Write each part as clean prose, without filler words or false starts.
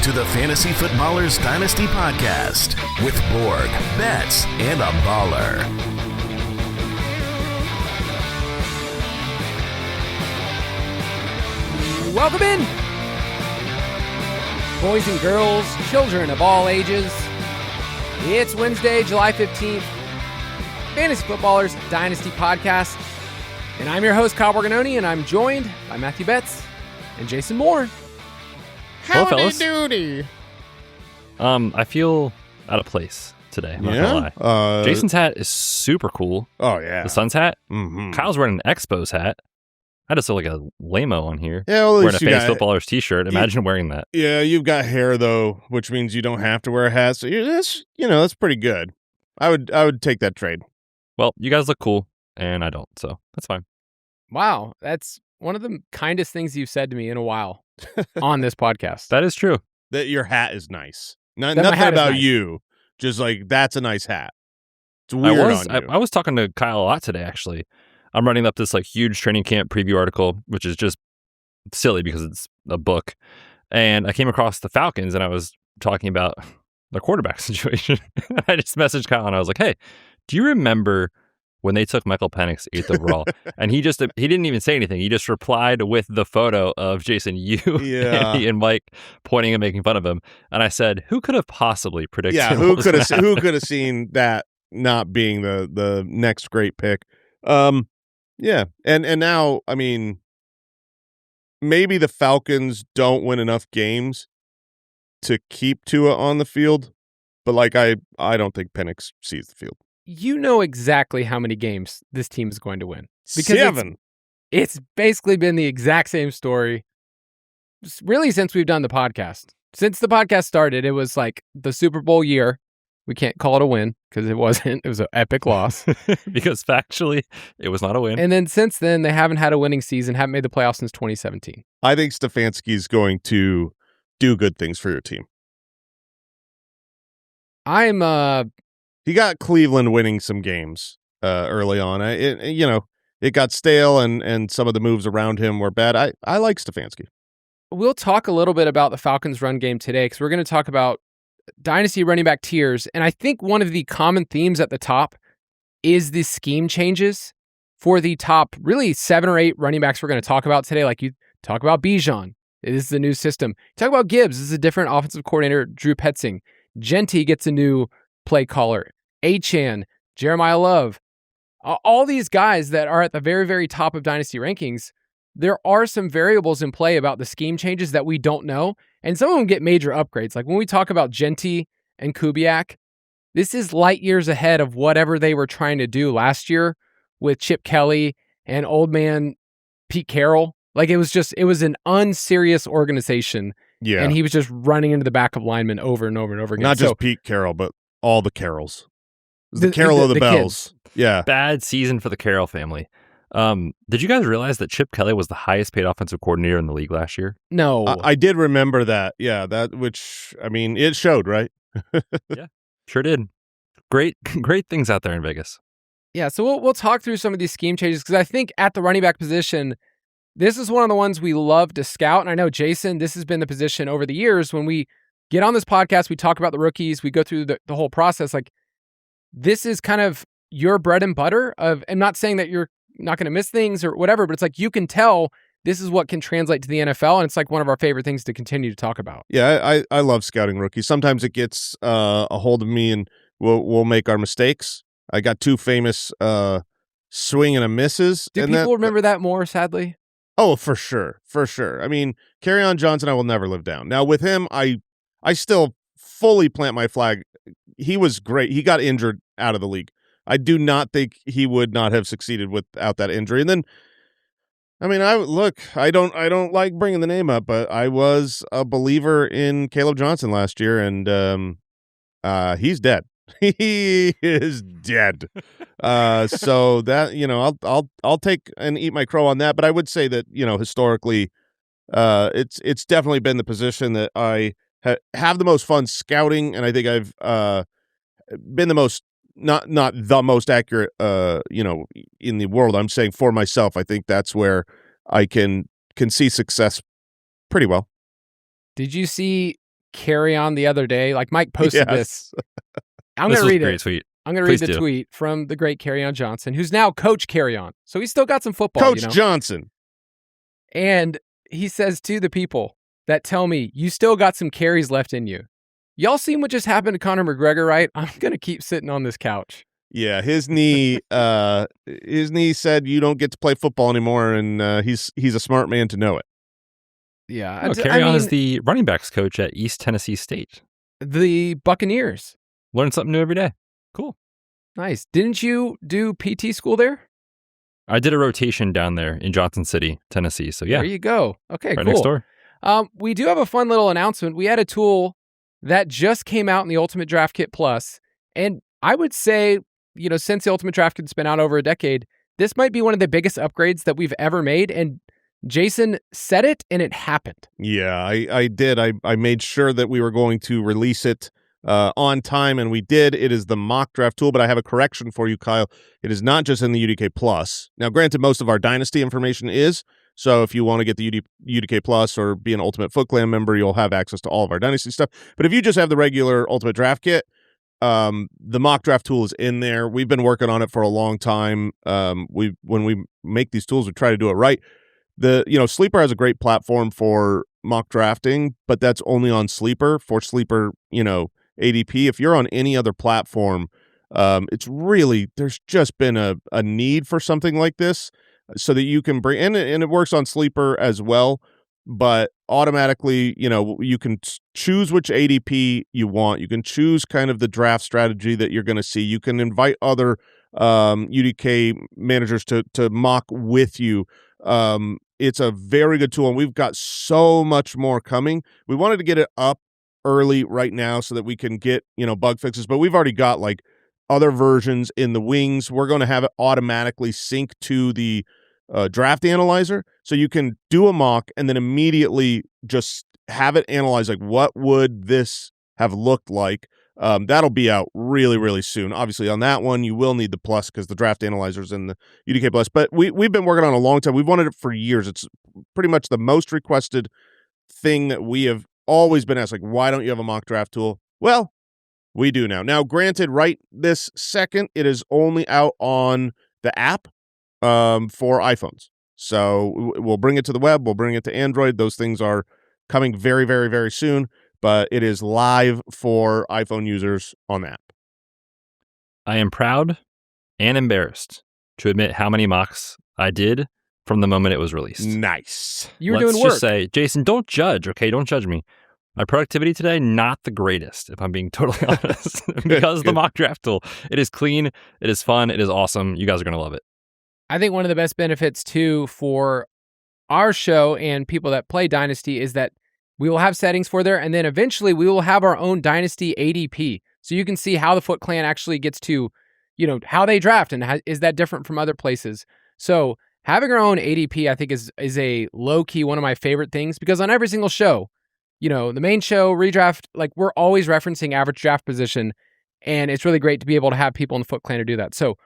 to the Fantasy Footballers Dynasty Podcast with Borg, Betz, and a baller. Welcome in, boys and girls, children of all ages. It's Wednesday, July 15th, Fantasy Footballers Dynasty Podcast. And I'm your host, Kyle Borganoni, and I'm joined by Matthew Betz and Jason Moore. Hello, fellas. Doody. I feel out of place today. I'm not gonna lie. Jason's hat is super cool. Oh, yeah. The Suns hat. Mm-hmm. Kyle's wearing an Expos hat. I just look like a lame-o on here. Yeah, well, at wearing least a you Fantasy got Footballers t-shirt. Imagine wearing that. Yeah, you've got hair though, which means you don't have to wear a hat. So that's pretty good. I would take that trade. Well, you guys look cool, and I don't, so that's fine. Wow, that's one of the kindest things you've said to me in a while on this podcast. That is true. That your hat is nice. That Nothing my hat is about nice. you. Just like that's a nice hat. It's weird on you. I was talking to Kyle a lot today, actually. I'm running up this huge training camp preview article, which is just silly because it's a book. And I came across the Falcons, and I was talking about the quarterback situation. I just messaged Kyle, and I was like, hey, do you remember when they took Michael Penix 8th overall? And he didn't even say anything. He just replied with the photo of Jason, you and Mike pointing and making fun of him. And I said, who could have possibly predicted? Yeah, who could have seen that not being the next great pick? Yeah, and now, I mean, maybe the Falcons don't win enough games to keep Tua on the field, but I don't think Penix sees the field. You know exactly how many games this team is going to win. Because 7. It's basically been the exact same story, really, since we've done the podcast. Since the podcast started, it was like the Super Bowl year. We can't call it a win because it wasn't. It was an epic loss. Because factually, it was not a win. And then since then, they haven't had a winning season, haven't made the playoffs since 2017. I think Stefanski's going to do good things for your team. He got Cleveland winning some games early on. It got stale, and some of the moves around him were bad. I like Stefanski. We'll talk a little bit about the Falcons' run game today because we're going to talk about Dynasty running back tiers. And I think one of the common themes at the top is the scheme changes for the top really 7 or 8 running backs we're going to talk about today. Like you talk about Bijan. This is the new system. You talk about Gibbs. This is a different offensive coordinator, Drew Petzing. Genty gets a new play caller. Achane, Jeremiah Love. All these guys that are at the very, very top of Dynasty rankings, there are some variables in play about the scheme changes that we don't know. And some of them get major upgrades. Like when we talk about Genty and Kubiak, this is light years ahead of whatever they were trying to do last year with Chip Kelly and old man Pete Carroll. Like it was an unserious organization. Yeah. And he was just running into the back of linemen over and over and over again. Not just Pete Carroll, but all the Carrolls. The Carroll of the Bells. Kids. Yeah. Bad season for the Carroll family. Did you guys realize that Chip Kelly was the highest paid offensive coordinator in the league last year? No. I did remember that. Yeah, it showed, right? Yeah, sure did. Great things out there in Vegas. Yeah, so we'll talk through some of these scheme changes because I think at the running back position, this is one of the ones we love to scout. And I know, Jason, this has been the position over the years when we get on this podcast, we talk about the rookies, we go through the whole process. Like, this is kind of your bread and butter of, I'm not saying that you're not going to miss things or whatever, but it's like you can tell this is what can translate to the NFL, and it's like one of our favorite things to continue to talk about. Yeah, I love scouting rookies. Sometimes it gets a hold of me, and we'll make our mistakes. I got 2 famous swing and a misses. Do people remember that more, sadly? Oh, for sure. I mean, Kerryon Johnson I will never live down. Now, with him, I still fully plant my flag. He was great. He got injured out of the league. I do not think he would not have succeeded without that injury. And then, I mean, I don't like bringing the name up, but I was a believer in Caleb Johnson last year, and he's dead. He is dead. So that, I'll take and eat my crow on that. But I would say that, historically, it's definitely been the position that I have the most fun scouting, and I think I've been the most not the most accurate in the world. I'm saying for myself, I think that's where I can see success pretty well. Did you see Kerryon the other day. Like Mike posted this. I'm going to read it. Tweet. I'm going to read the tweet from the great Kerryon Johnson, who's now Coach Kerryon. So he's still got some football. Coach Johnson. And he says to the people that tell me, you still got some carries left in you. Y'all seen what just happened to Conor McGregor, right? I'm going to keep sitting on this couch. Yeah, his knee said you don't get to play football anymore, and he's a smart man to know it. Yeah. Kerryon is the running backs coach at East Tennessee State. The Buccaneers. Learn something new every day. Cool. Nice. Didn't you do PT school there? I did a rotation down there in Johnson City, Tennessee. So yeah. There you go. Okay, right cool. Next door. We do have a fun little announcement. We had a tool that just came out in the Ultimate Draft Kit Plus, and I would say, since the Ultimate Draft Kit's been out over a decade, this might be one of the biggest upgrades that we've ever made, and Jason said it, and it happened. Yeah, I did. I made sure that we were going to release it on time, and we did. It is the mock draft tool, but I have a correction for you, Kyle. It is not just in the UDK Plus. Now, granted, most of our Dynasty information is, so if you want to get the UDK Plus or be an Ultimate Foot Clan member, you'll have access to all of our Dynasty stuff. But if you just have the regular Ultimate Draft Kit, the mock draft tool is in there. We've been working on it for a long time. When we make these tools, we try to do it right. Sleeper has a great platform for mock drafting, but that's only on Sleeper. For Sleeper, ADP. If you're on any other platform, there's just been a need for something like this so that you can bring, and it works on Sleeper as well, but automatically, you can choose which ADP you want. You can choose kind of the draft strategy that you're going to see. You can invite other UDK managers to mock with you. It's a very good tool, and we've got so much more coming. We wanted to get it up early right now so that we can get, bug fixes, but we've already got like other versions in the wings. We're going to have it automatically sync to the draft analyzer, so you can do a mock and then immediately just have it analyze, like, what would this have looked like? That'll be out really, really soon. Obviously, on that one, you will need the plus because the draft analyzer's in the UDK Plus. But we've been working on it a long time. We've wanted it for years. It's pretty much the most requested thing that we have always been asked. Like, why don't you have a mock draft tool? Well, we do now. Now, granted, right this second, it is only out on the app for iPhones. So we'll bring it to the web. We'll bring it to Android. Those things are coming very, very, very soon. But it is live for iPhone users on the app. I am proud and embarrassed to admit how many mocks I did from the moment it was released. Nice. You were Let's doing work. just say, Jason, don't judge, okay? Don't judge me. My productivity today, not the greatest, if I'm being totally honest, because of the mock draft tool. It is clean. It is fun. It is awesome. You guys are going to love it. I think one of the best benefits, too, for our show and people that play Dynasty is that we will have settings for there, and then eventually we will have our own Dynasty ADP. So you can see how the Foot Clan actually gets to, how they draft, and is that different from other places. So having our own ADP, I think, is a low-key one of my favorite things, because on every single show, the main show, redraft, like, we're always referencing average draft position, and it's really great to be able to have people in the Foot Clan to do that. So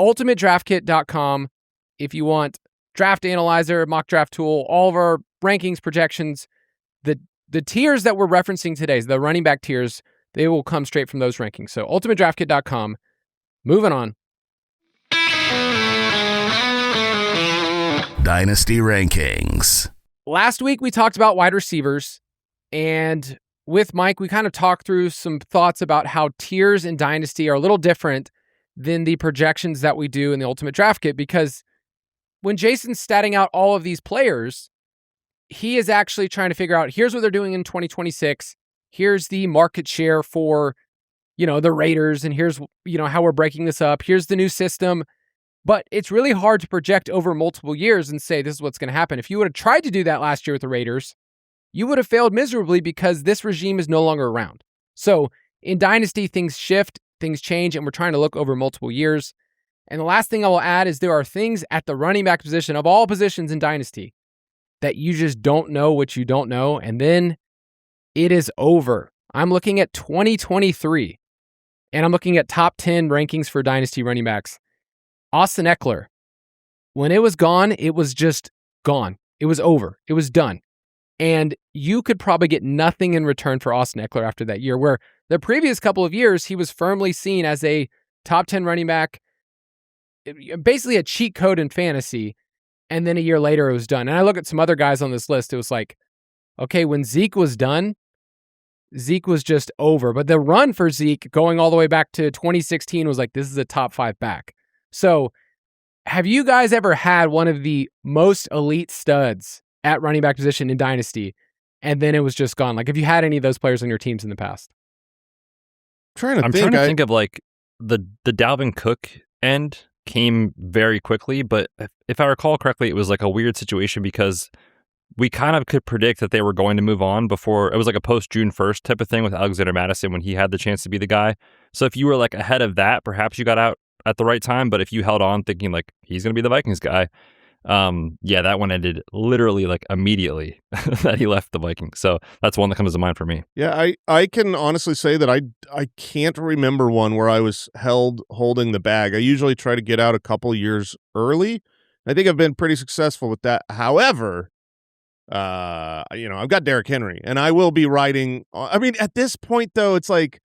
ultimatedraftkit.com, if you want draft analyzer, mock draft tool, all of our rankings, projections, the tiers that we're referencing today, the running back tiers, they will come straight from those rankings. So ultimatedraftkit.com. Moving on. Dynasty rankings. Last week we talked about wide receivers, and with Mike, we kind of talked through some thoughts about how tiers in Dynasty are a little different than the projections that we do in the Ultimate Draft Kit, because when Jason's statting out all of these players, he is actually trying to figure out, here's what they're doing in 2026. Here's the market share for, the Raiders, and here's, how we're breaking this up. Here's the new system. But it's really hard to project over multiple years and say this is what's going to happen. If you would have tried to do that last year with the Raiders, you would have failed miserably because this regime is no longer around. So in Dynasty, things shift, things change, and we're trying to look over multiple years. And the last thing I will add is there are things at the running back position of all positions in Dynasty that you just don't know what you don't know, and then it is over. I'm looking at 2023, and I'm looking at top 10 rankings for Dynasty running backs. Austin Eckler, when it was gone, it was just gone. It was over. It was done. And you could probably get nothing in return for Austin Eckler after that year, where the previous couple of years, he was firmly seen as a top 10 running back, basically a cheat code in fantasy. And then a year later, it was done. And I look at some other guys on this list. It was like, okay, when Zeke was done, Zeke was just over. But the run for Zeke going all the way back to 2016 was like, this is a top 5 back. So have you guys ever had one of the most elite studs at running back position in Dynasty, and then it was just gone? Like, have you had any of those players on your teams in the past? I'm trying to think of like the Dalvin Cook end came very quickly, but if I recall correctly, it was like a weird situation because we kind of could predict that they were going to move on before. It was like a post June 1st type of thing with Alexander Mattison when he had the chance to be the guy. So if you were like ahead of that, perhaps you got out at the right time. But if you held on thinking like he's going to be the Vikings guy, that one ended literally like immediately that he left the Vikings. So that's one that comes to mind for me. Yeah, I can honestly say that I can't remember one where I was holding the bag. I usually try to get out a couple years early. I think I've been pretty successful with that. However, I've got Derrick Henry, and I will be riding. I mean, at this point though, it's like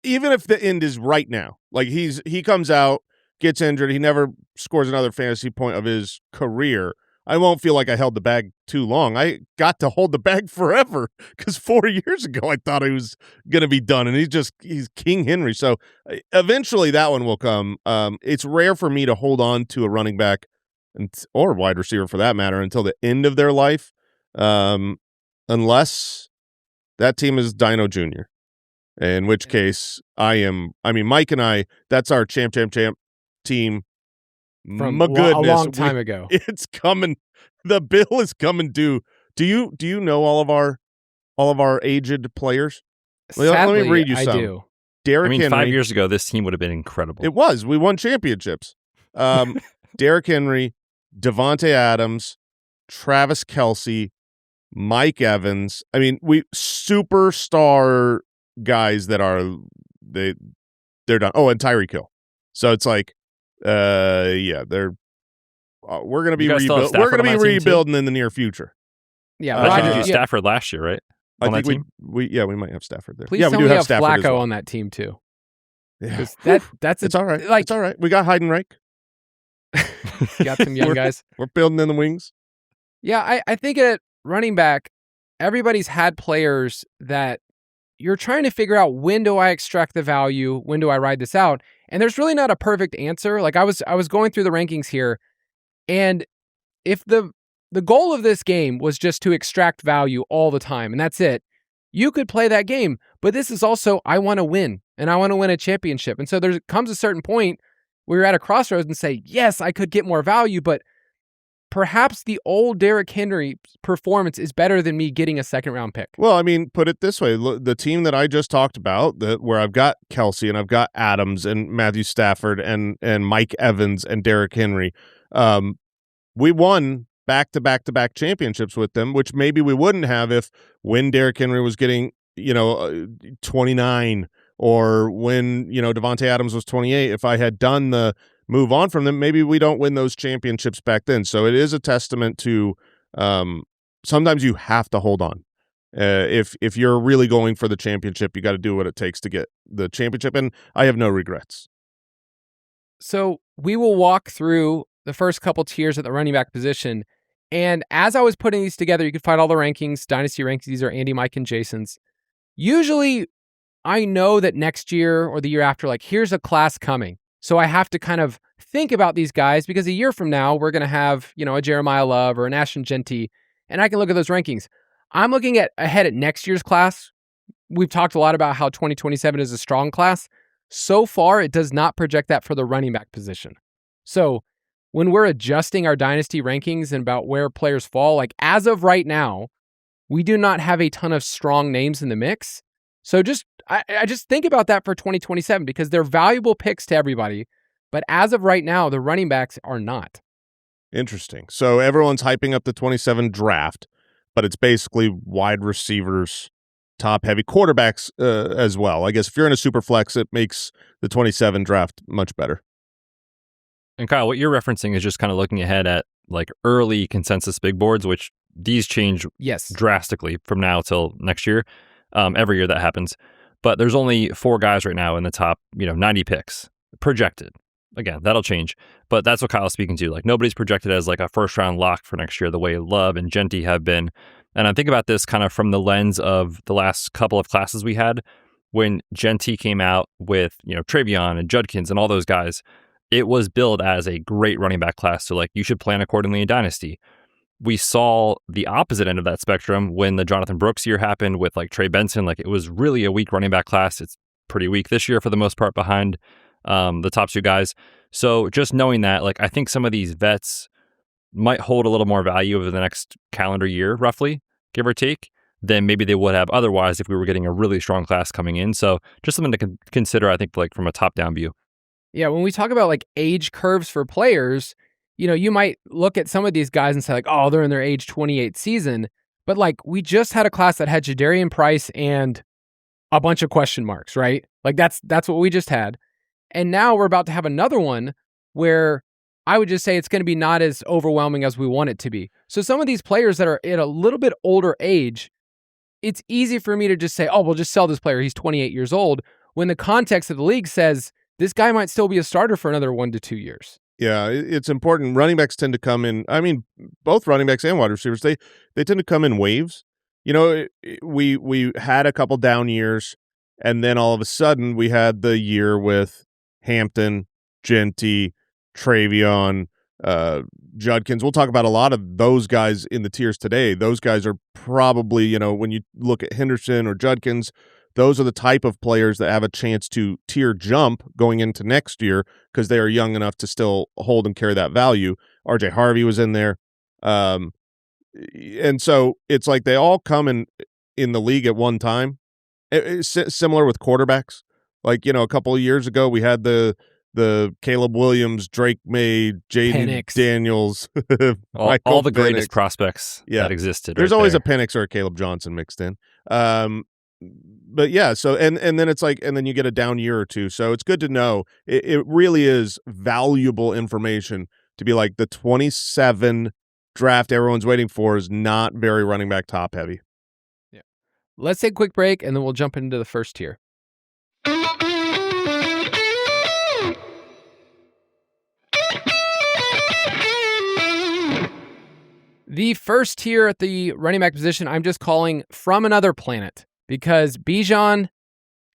even if the end is right now, like he comes out, gets injured, he never scores another fantasy point of his career, I won't feel like I held the bag too long. I got to hold the bag forever because 4 years ago I thought he was going to be done, and he's King Henry. So eventually that one will come. It's rare for me to hold on to a running back or wide receiver for that matter until the end of their life, unless that team is Dino Jr., in which case Mike and I, that's our champ team From my goodness, a long time ago. It's coming. The bill is coming due. Do you know all of our aged players? Sadly, let me read you some. I do. Derrick Henry. 5 years ago, this team would have been incredible. It was. We won championships. Derrick Henry, Devontae Adams, Travis Kelce, Mike Evans. I mean, we superstar guys that are they're done. Oh, and Tyreek Hill. So it's like, we're gonna be rebuild. We're gonna be rebuilding in the near future. Yeah, I think you Stafford last year, right? I think we might have Stafford there. Please yeah, tell we do me have Stafford Flacco as well. on that team too. Yeah, that's it's all right. Like, it's all right. We got Heidenreich. got some young guys. We're building in the wings. Yeah, I think at running back, everybody's had players that you're trying to figure out, when do I extract the value? When do I ride this out? And there's really not a perfect answer. Like I was going through the rankings here, and if the goal of this game was just to extract value all the time, and that's it, you could play that game. But this is also, I want to win, and I want to win a championship. And so there comes a certain point where you're at a crossroads and say, yes, I could get more value, but perhaps the old Derrick Henry performance is better than me getting a second-round pick. Well, I mean, put it this way. The team that I just talked about, where I've got Kelce and I've got Adams and Matthew Stafford and Mike Evans and Derrick Henry, we won back-to-back-to-back championships with them, which maybe we wouldn't have when Derrick Henry was getting, 29, or when, Devontae Adams was 28. If I had done the move on from them, maybe we don't win those championships back then. So it is a testament to sometimes you have to hold on. If you're really going for the championship, you got to do what it takes to get the championship, and I have no regrets. So we will walk through the first couple tiers at the running back position, and as I was putting these together, you can find all the rankings, Dynasty rankings. These are Andy, Mike, and Jason's. Usually, I know that next year or the year after, like, here's a class coming. So I have to kind of think about these guys, because a year from now, we're going to have, a Jeremiah Love or an Ashton Genty, and I can look at those rankings. I'm looking ahead at next year's class. We've talked a lot about how 2027 is a strong class. So far, it does not project that for the running back position. So when we're adjusting our dynasty rankings and about where players fall, like as of right now, we do not have a ton of strong names in the mix. So I just think about that for 2027, because they're valuable picks to everybody. But as of right now, the running backs are not. Interesting. So everyone's hyping up the 27 draft, but it's basically wide receivers, top heavy, quarterbacks as well. I guess if you're in a super flex, it makes the 27 draft much better. And Kyle, what you're referencing is just kind of looking ahead at like early consensus big boards, which these change drastically from now till next year. Every year that happens. But there's only 4 guys right now in the top, 90 picks projected. Again, that'll change. But that's what Kyle's speaking to. Like, nobody's projected as like a first round lock for next year the way Love and Genty have been. And I think about this kind of from the lens of the last couple of classes we had when Genty came out with, TreVeyon and Judkins and all those guys. It was billed as a great running back class. So, like, you should plan accordingly in Dynasty. We saw the opposite end of that spectrum when the Jonathan Brooks year happened with, like, Trey Benson. Like, it was really a weak running back class. It's pretty weak this year for the most part behind the top 2 guys. So just knowing that, like, I think some of these vets might hold a little more value over the next calendar year, roughly, give or take, than maybe they would have otherwise if we were getting a really strong class coming in. So just something to consider, I think, like, from a top-down view. Yeah, when we talk about, like, age curves for players, you might look at some of these guys and say, like, oh, they're in their age 28 season. But, like, we just had a class that had Jadarian Price and a bunch of question marks, right? Like, that's what we just had. And now we're about to have another one where I would just say it's going to be not as overwhelming as we want it to be. So some of these players that are at a little bit older age, it's easy for me to just say, oh, we'll just sell this player. He's 28 years old, when the context of the league says this guy might still be a starter for another 1 to 2 years. Yeah, it's important. Running backs tend to come in. I mean, both running backs and wide receivers, they tend to come in waves. We had a couple down years, and then all of a sudden we had the year with Hampton, Genty, TreVeyon, Judkins. We'll talk about a lot of those guys in the tiers today. Those guys are probably, when you look at Henderson or Judkins, those are the type of players that have a chance to tier jump going into next year because they are young enough to still hold and carry that value. RJ Harvey was in there. And so it's like they all come in the league at one time. It's similar with quarterbacks. Like, a couple of years ago, we had the Caleb Williams, Drake May, Jaden Daniels, all the greatest prospects that existed. There's always a Penix or a Caleb Johnson mixed in. But yeah, so and then it's like, and then you get a down year or two. So it's good to know. It really is valuable information to be like the 27 draft everyone's waiting for is not very running back top heavy. Yeah. Let's take a quick break and then we'll jump into the first tier. The first tier at the running back position, I'm just calling From Another Planet because Bijan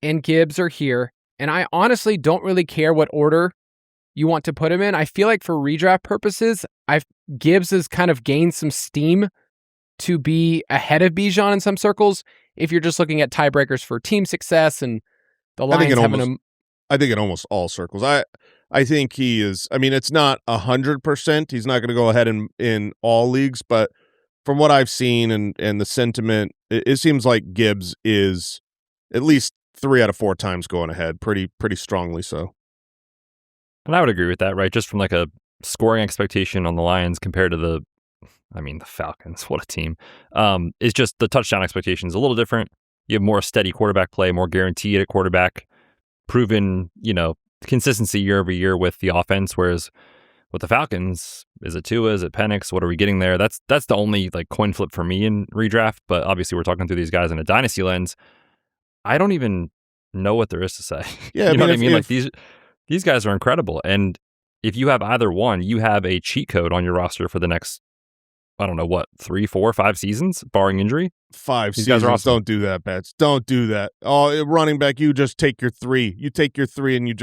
and Gibbs are here, and I honestly don't really care what order you want to put him in. I feel like for redraft purposes, Gibbs has kind of gained some steam to be ahead of Bijan in some circles. If you're just looking at tiebreakers for team success and the Lions having him, I think in almost all circles. I think he is. I mean, it's not 100%. He's not going to go ahead in all leagues, but from what I've seen and the sentiment, it seems like Gibbs is at least 3 out of 4 times going ahead, pretty strongly so. And I would agree with that, right? Just from like a scoring expectation on the Lions compared to the Falcons, what a team. It's just the touchdown expectation is a little different. You have more steady quarterback play, more guaranteed at quarterback, proven, consistency year over year with the offense. Whereas with the Falcons, is it Tua? Is it Penix? What are we getting there? That's the only like coin flip for me in redraft. But obviously, we're talking through these guys in a dynasty lens. I don't even know what there is to say. Yeah, you know what I mean? Like these guys are incredible, and if you have either one, you have a cheat code on your roster for the next, I don't know what, 3, 4, 5 seasons, barring injury. 5 seasons. Guys are awesome. Don't do that, Betz. Don't do that. Oh, running back, you just take your 3. You take your 3 and you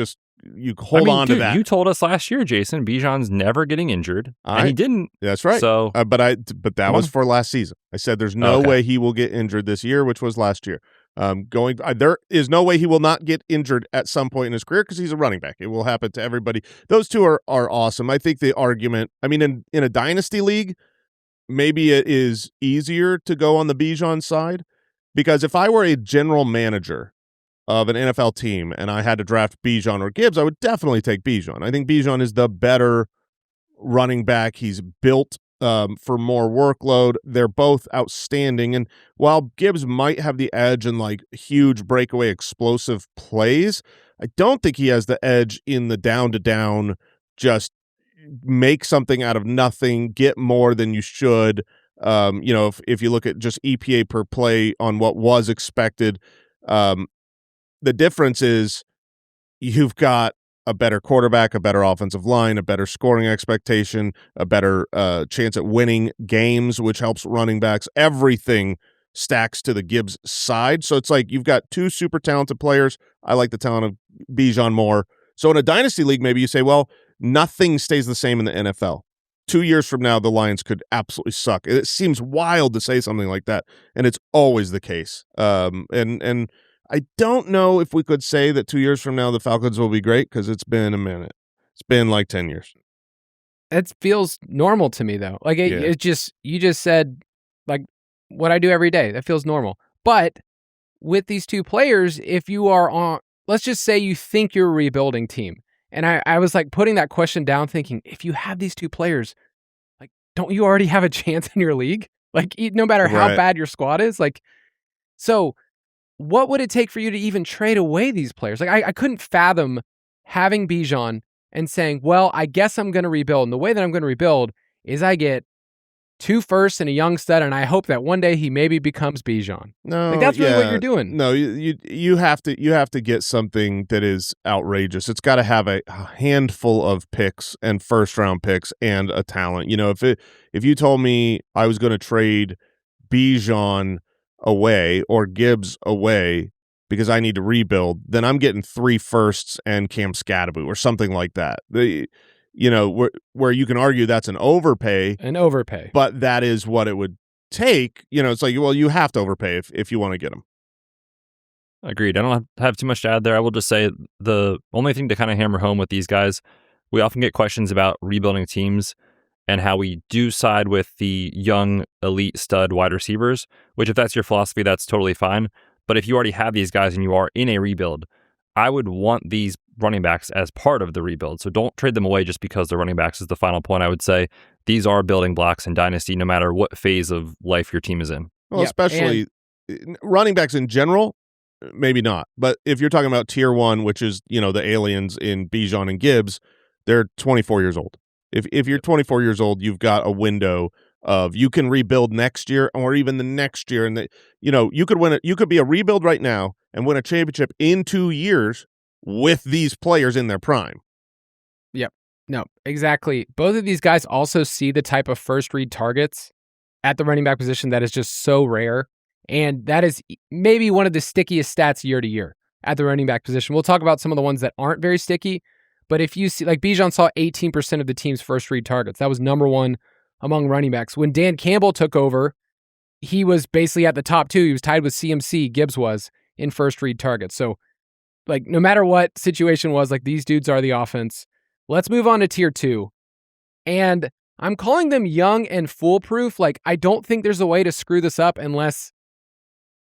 hold on to that. You told us last year, Jason, Bijan's never getting injured, and he didn't. That's right. So, but that was for last season. I said there's no way he will get injured this year, which was last year. There is no way he will not get injured at some point in his career because he's a running back. It will happen to everybody. Those two are awesome. I think the argument, in a dynasty league, maybe it is easier to go on the Bijan side because if I were a general manager of an NFL team and I had to draft Bijan or Gibbs, I would definitely take Bijan. I think Bijan is the better running back. He's built for more workload. They're both outstanding. And while Gibbs might have the edge in like huge breakaway explosive plays, I don't think he has the edge in the down-to-down, just make something out of nothing, get more than you should. If you look at just EPA per play on what was expected, the difference is you've got a better quarterback, a better offensive line, a better scoring expectation, a better chance at winning games, which helps running backs. Everything stacks to the Gibbs side. So it's like you've got two super talented players. I like the talent of Bijan more. So in a dynasty league, maybe you say, well, nothing stays the same in the NFL. 2 years from now, the Lions could absolutely suck. It seems wild to say something like that, and it's always the case. And I don't know if we could say that 2 years from now the Falcons will be great because it's been a minute. It's been like 10 years. It feels normal to me, though. Like, it just, you just said, like, what I do every day. That feels normal. But with these two players, if you are on, let's just say you think you're a rebuilding team. And I was like putting that question down thinking, if you have these two players, like, don't you already have a chance in your league? Like, no matter how bad your squad is? Like, so what would it take for you to even trade away these players? Like, I couldn't fathom having Bijan and saying, well, I guess I'm going to rebuild. And the way that I'm going to rebuild is I get 2 firsts and a young stud, and I hope that one day he maybe becomes Bijan. No, like, that's really what you're doing. No, you have to get something that is outrageous. It's got to have a handful of picks and first round picks and a talent. If you told me I was going to trade Bijan away or Gibbs away because I need to rebuild, then I'm getting 3 firsts and Cam Skattebo or something like that. Where you can argue that's an overpay. But that is what it would take. It's like, well, you have to overpay if you want to get them. Agreed. I don't have too much to add there. I will just say the only thing to kind of hammer home with these guys, we often get questions about rebuilding teams and how we do side with the young elite stud wide receivers, which if that's your philosophy, that's totally fine. But if you already have these guys and you are in a rebuild, I would want these running backs as part of the rebuild. So don't trade them away just because they're running backs is the final point. I would say these are building blocks in Dynasty, no matter what phase of life your team is in. Well, especially running backs in general, maybe not. But if you're talking about tier 1, which is, the aliens in Bijan and Gibbs, they're 24 years old. If you're 24 years old, you've got a window of you can rebuild next year or even the next year. And you could win it. You could be a rebuild right now and win a championship in 2 years with these players in their prime. Yep. No, exactly. Both of these guys also see the type of first read targets at the running back position that is just so rare. And that is maybe one of the stickiest stats year to year at the running back position. We'll talk about some of the ones that aren't very sticky. But if you see, like Bijan saw 18% of the team's first read targets. That was number 1 among running backs. When Dan Campbell took over, he was basically at the top 2. He was tied with CMC, Gibbs was, in first read targets. So, like, no matter what situation was, like, these dudes are the offense. Let's move on to tier 2. And I'm calling them young and foolproof. Like, I don't think there's a way to screw this up unless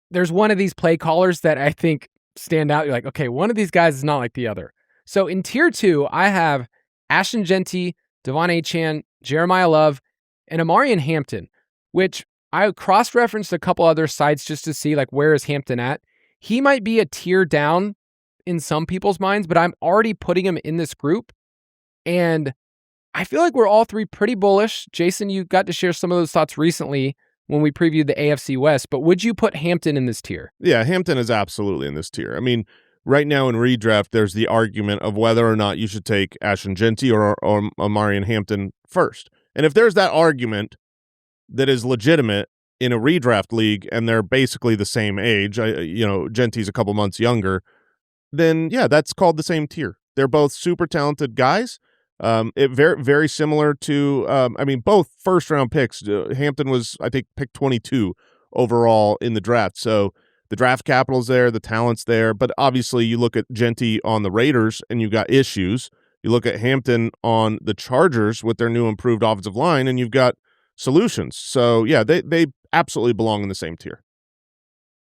there's one of these play callers that I think stand out. You're like, okay, one of these guys is not like the other. So in tier 2, I have Ashton Genty, Devon Achane, Jeremiah Love, and Omarion Hampton, which I cross-referenced a couple other sites just to see, like, where is Hampton at? He might be a tier down in some people's minds, but I'm already putting him in this group. And I feel like we're all three pretty bullish. Jason, you got to share some of those thoughts recently when we previewed the AFC West, but would you put Hampton in this tier? Yeah, Hampton is absolutely in this tier. I mean, right now in redraft, there's the argument of whether or not you should take Ashton Genty or Omarion Hampton first. And if there's that argument that is legitimate in a redraft league and they're basically the same age, Genty's a couple months younger, then yeah, that's called the same tier. They're both super talented guys. Very, very similar to, both first-round picks. Hampton was, I think, pick 22 overall in the draft. So the draft capital's there, the talent's there. But obviously, you look at Genty on the Raiders, and you've got issues. You look at Hampton on the Chargers with their new improved offensive line, and you've got solutions. So, yeah, they absolutely belong in the same tier.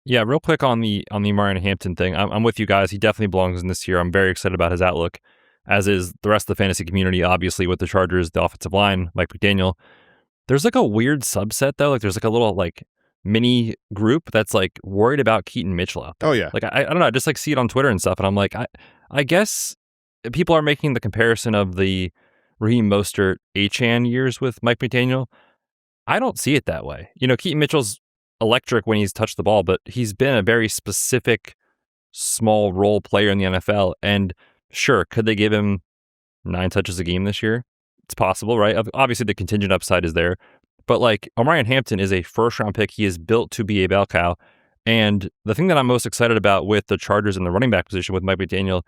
Yeah, real quick on the Omarion Hampton thing. I'm with you guys. He definitely belongs in this tier. I'm very excited about his outlook, as is the rest of the fantasy community, obviously, with the Chargers, the offensive line, Mike McDaniel. There's like a weird subset, though. Like, there's like a little like mini group that's like worried about Keaton Mitchell out there. Oh, yeah. Like, I don't know. I just like see it on Twitter and stuff. And I'm like, I guess people are making the comparison of the Raheem Mostert Achane years with Mike McDaniel. I don't see it that way. Keaton Mitchell's electric when he's touched the ball, but he's been a very specific small role player in the NFL. And sure, could they give him 9 touches a game this year? It's possible, right? Obviously, the contingent upside is there. But Omarion Hampton is a first-round pick. He is built to be a bell cow. And the thing that I'm most excited about with the Chargers in the running back position with Mike McDaniel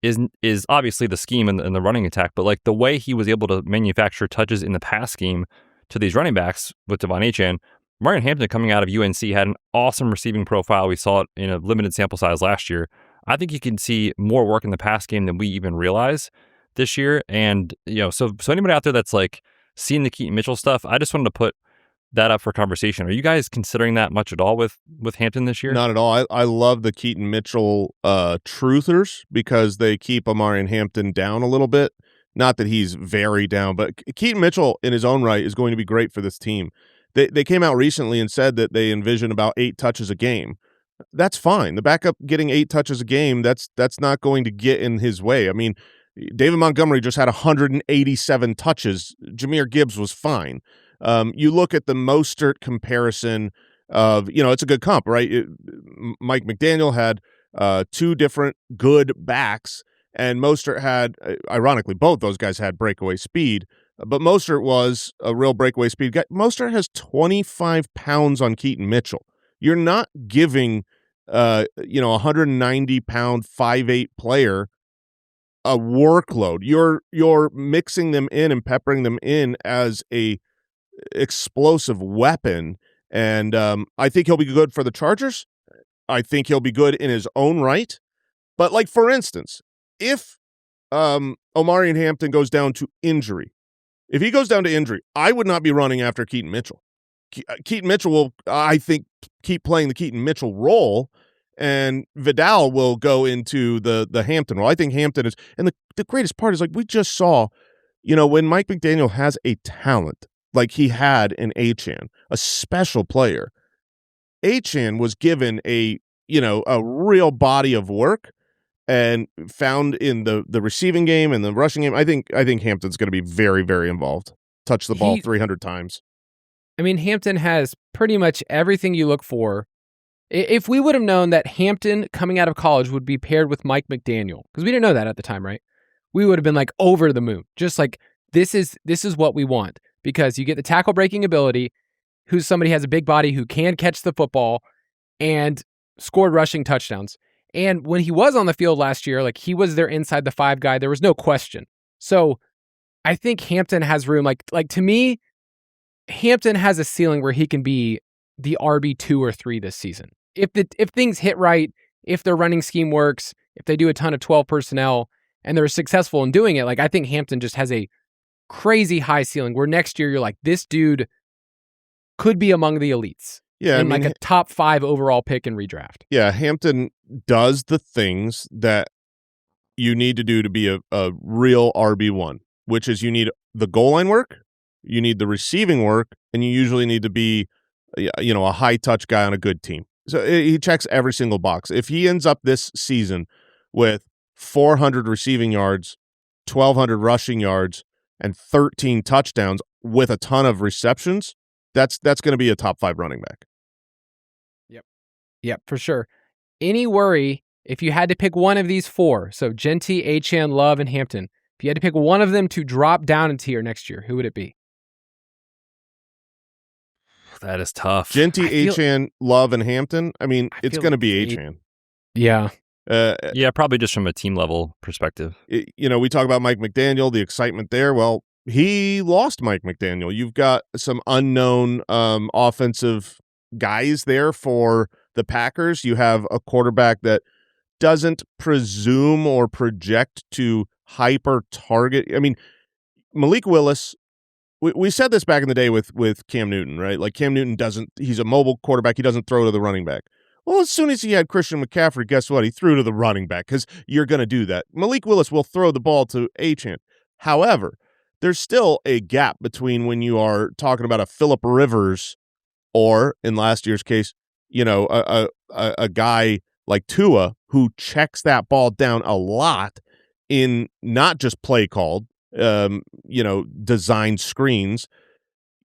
is obviously the scheme and the running attack. But the way he was able to manufacture touches in the pass scheme to these running backs with Devon Achane, Omarion Hampton coming out of UNC had an awesome receiving profile. We saw it in a limited sample size last year. I think you can see more work in the pass game than we even realize this year. And, so anybody out there that's seeing the Keaton Mitchell stuff, I just wanted to put that up for conversation. Are you guys considering that much at all with Hampton this year? Not at all. I love the Keaton Mitchell truthers because they keep Omarion Hampton down a little bit. Not that he's very down, but Keaton Mitchell in his own right is going to be great for this team. They came out recently and said that they envision about 8 touches a game. That's fine. The backup getting 8 touches a game, that's not going to get in his way. I mean, David Montgomery just had 187 touches. Jahmyr Gibbs was fine. You look at the Mostert comparison of, it's a good comp, right? Mike McDaniel had 2 different good backs, and Mostert had, ironically, both those guys had breakaway speed, but Mostert was a real breakaway speed guy. Mostert has 25 pounds on Keaton Mitchell. You're not giving, 190-pound 5'8" player a workload. You're mixing them in and peppering them in as a explosive weapon, and I think he'll be good for the Chargers. I think he'll be good in his own right. But for instance, if Omarion Hampton goes down to injury, if he goes down to injury, I would not be running after Keaton Mitchell. Keaton Mitchell will, I think, keep playing the Keaton Mitchell role, and Vidal will go into the Hampton role. I think Hampton is, and the greatest part is we just saw, when Mike McDaniel has a talent like he had in Achane, a special player, Achane was given a real body of work and found in the receiving game and the rushing game. I think Hampton's going to be very, very involved. Touch the ball 300 times. I mean, Hampton has pretty much everything you look for. If we would have known that Hampton coming out of college would be paired with Mike McDaniel, because we didn't know that at the time, right? We would have been over the moon. Just this is what we want, because you get the tackle breaking ability, who's somebody has a big body who can catch the football and scored rushing touchdowns. And when he was on the field last year, he was their inside the 5 guy. There was no question. So I think Hampton has room. To me, Hampton has a ceiling where he can be the RB 2 or 3 this season. If things hit right, if their running scheme works, if they do a ton of 12 personnel and they're successful in doing it, I think Hampton just has a crazy high ceiling where next year you're this dude could be among the elites. Yeah, and a top 5 overall pick in redraft. Yeah, Hampton does the things that you need to do to be a real RB1, which is you need the goal line work, you need the receiving work, and you usually need to be a high touch guy on a good team. So he checks every single box. If he ends up this season with 400 receiving yards, 1,200 rushing yards, and 13 touchdowns with a ton of receptions, that's going to be a top 5 running back. Yep, for sure. Any worry if you had to pick one of these 4, so Genty, Achane, Love, and Hampton, if you had to pick one of them to drop down a tier next year, who would it be? That is tough. Genty, Achane, Love, and Hampton. I mean, it's going to be Achane. Yeah. Yeah, probably just from a team level perspective. We talk about Mike McDaniel, the excitement there. Well, he lost Mike McDaniel. You've got some unknown offensive guys there for the Packers. You have a quarterback that doesn't presume or project to hyper target. I mean, Malik Willis, we said this back in the day with Cam Newton, right? Cam Newton he's a mobile quarterback. He doesn't throw to the running back. Well, as soon as he had Christian McCaffrey, guess what? He threw to the running back because you're going to do that. Malik Willis will throw the ball to Achane. However, there's still a gap between when you are talking about a Phillip Rivers or, in last year's case, a guy like Tua who checks that ball down a lot in not just play called, design screens.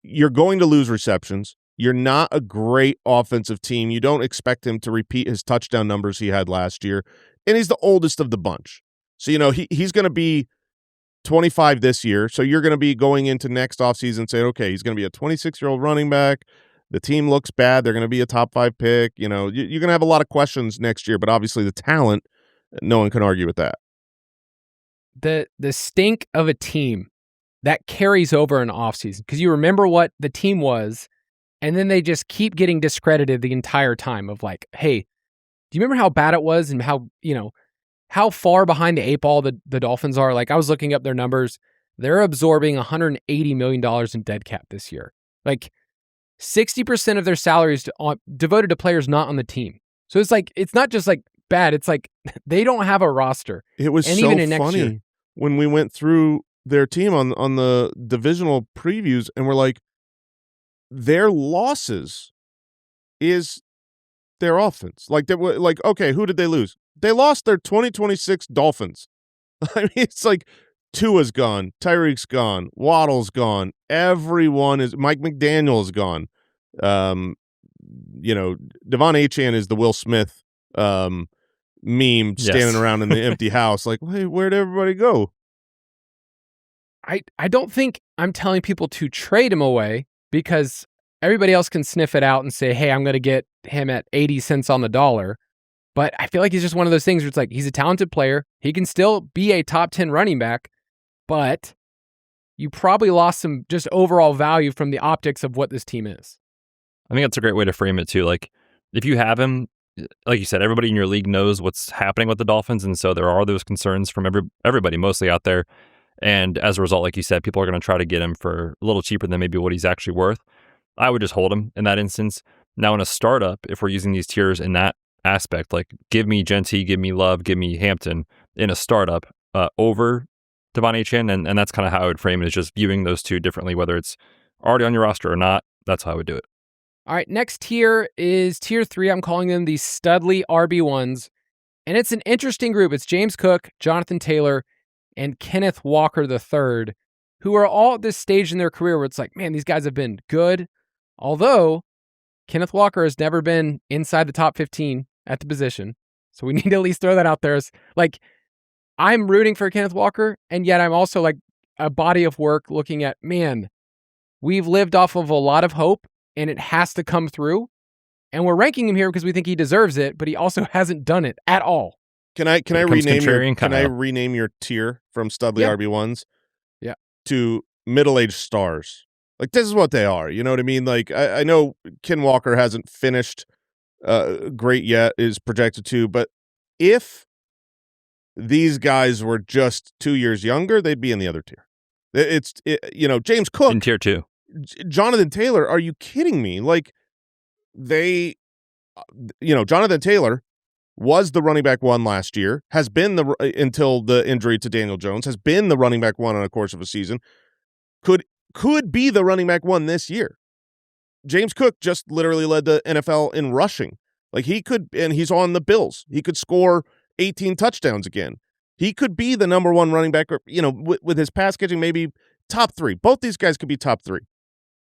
you're going to lose receptions. You're not a great offensive team. You don't expect him to repeat his touchdown numbers he had last year. And he's the oldest of the bunch. So, he's going to be 25 this year. So you're going to be going into next offseason saying, okay, he's going to be a 26-year-old running back. The team looks bad. They're going to be a top 5 pick. You're going to have a lot of questions next year, but obviously the talent, no one can argue with that. The stink of a team that carries over an offseason, because you remember what the team was, and then they just keep getting discredited the entire time of like, hey, do you remember how bad it was and how far behind the 8 ball the Dolphins are? Like, I was looking up their numbers. They're absorbing $180 million in dead cap this year. Like, 60% of their salaries devoted to players not on the team. So it's like, it's not just like bad. It's like they don't have a roster. It was and so even in next funny year, when we went through their team on the divisional previews, and we're like, their losses is their offense. Like, okay, who did they lose? They lost their 2026 Dolphins. I mean, it's like Tua's gone, Tyreek's gone, Waddle's gone, everyone is. Mike McDaniel's gone. Devon Achane is the Will Smith meme standing around in the empty house. Like, hey, where'd everybody go? I don't think I'm telling people to trade him away, because everybody else can sniff it out and say, hey, I'm going to get him at 80 cents on the dollar. But I feel like he's just one of those things where it's like, he's a talented player. He can still be a top 10 running back, but you probably lost some just overall value from the optics of what this team is. I think that's a great way to frame it too. Like, if you have him, like you said, everybody in your league knows what's happening with the Dolphins, and so there are those concerns from everybody mostly out there. And as a result, like you said, people are going to try to get him for a little cheaper than maybe what he's actually worth. I would just hold him in that instance. Now, in a startup, if we're using these tiers in that aspect, like give me Genty, give me Love, give me Hampton in a startup over Devon Achane, and that's kind of how I would frame it, is just viewing those two differently, whether it's already on your roster or not. That's how I would do it. All right, next tier is tier 3. I'm calling them the Studley RB1s, and it's an interesting group. It's James Cook, Jonathan Taylor, and Kenneth Walker III, who are all at this stage in their career where it's like, man, these guys have been good. Although Kenneth Walker has never been inside the top 15 at the position. So we need to at least throw that out there. As, like, I'm rooting for Kenneth Walker, and yet I'm also like a body of work looking at, man, we've lived off of a lot of hope, and it has to come through. And we're ranking him here because we think he deserves it, but he also hasn't done it at all. Can I rename your tier from Studley RB1s? Yeah. To middle-aged stars. Like, this is what they are. You know what I mean? Like, I know Ken Walker hasn't finished great yet, is projected to, but if these guys were just 2 years younger, they'd be in the other tier. James Cook in tier 2. Jonathan Taylor, are you kidding me? Like, Jonathan Taylor was the running back 1 last year, has been until the injury to Daniel Jones, has been the running back 1 on a course of a season, could be the running back 1 this year. James Cook just literally led the NFL in rushing. Like, he could, and he's on the Bills. He could score 18 touchdowns again. He could be the number 1 running back, or, with his pass catching, maybe top 3. Both these guys could be top 3.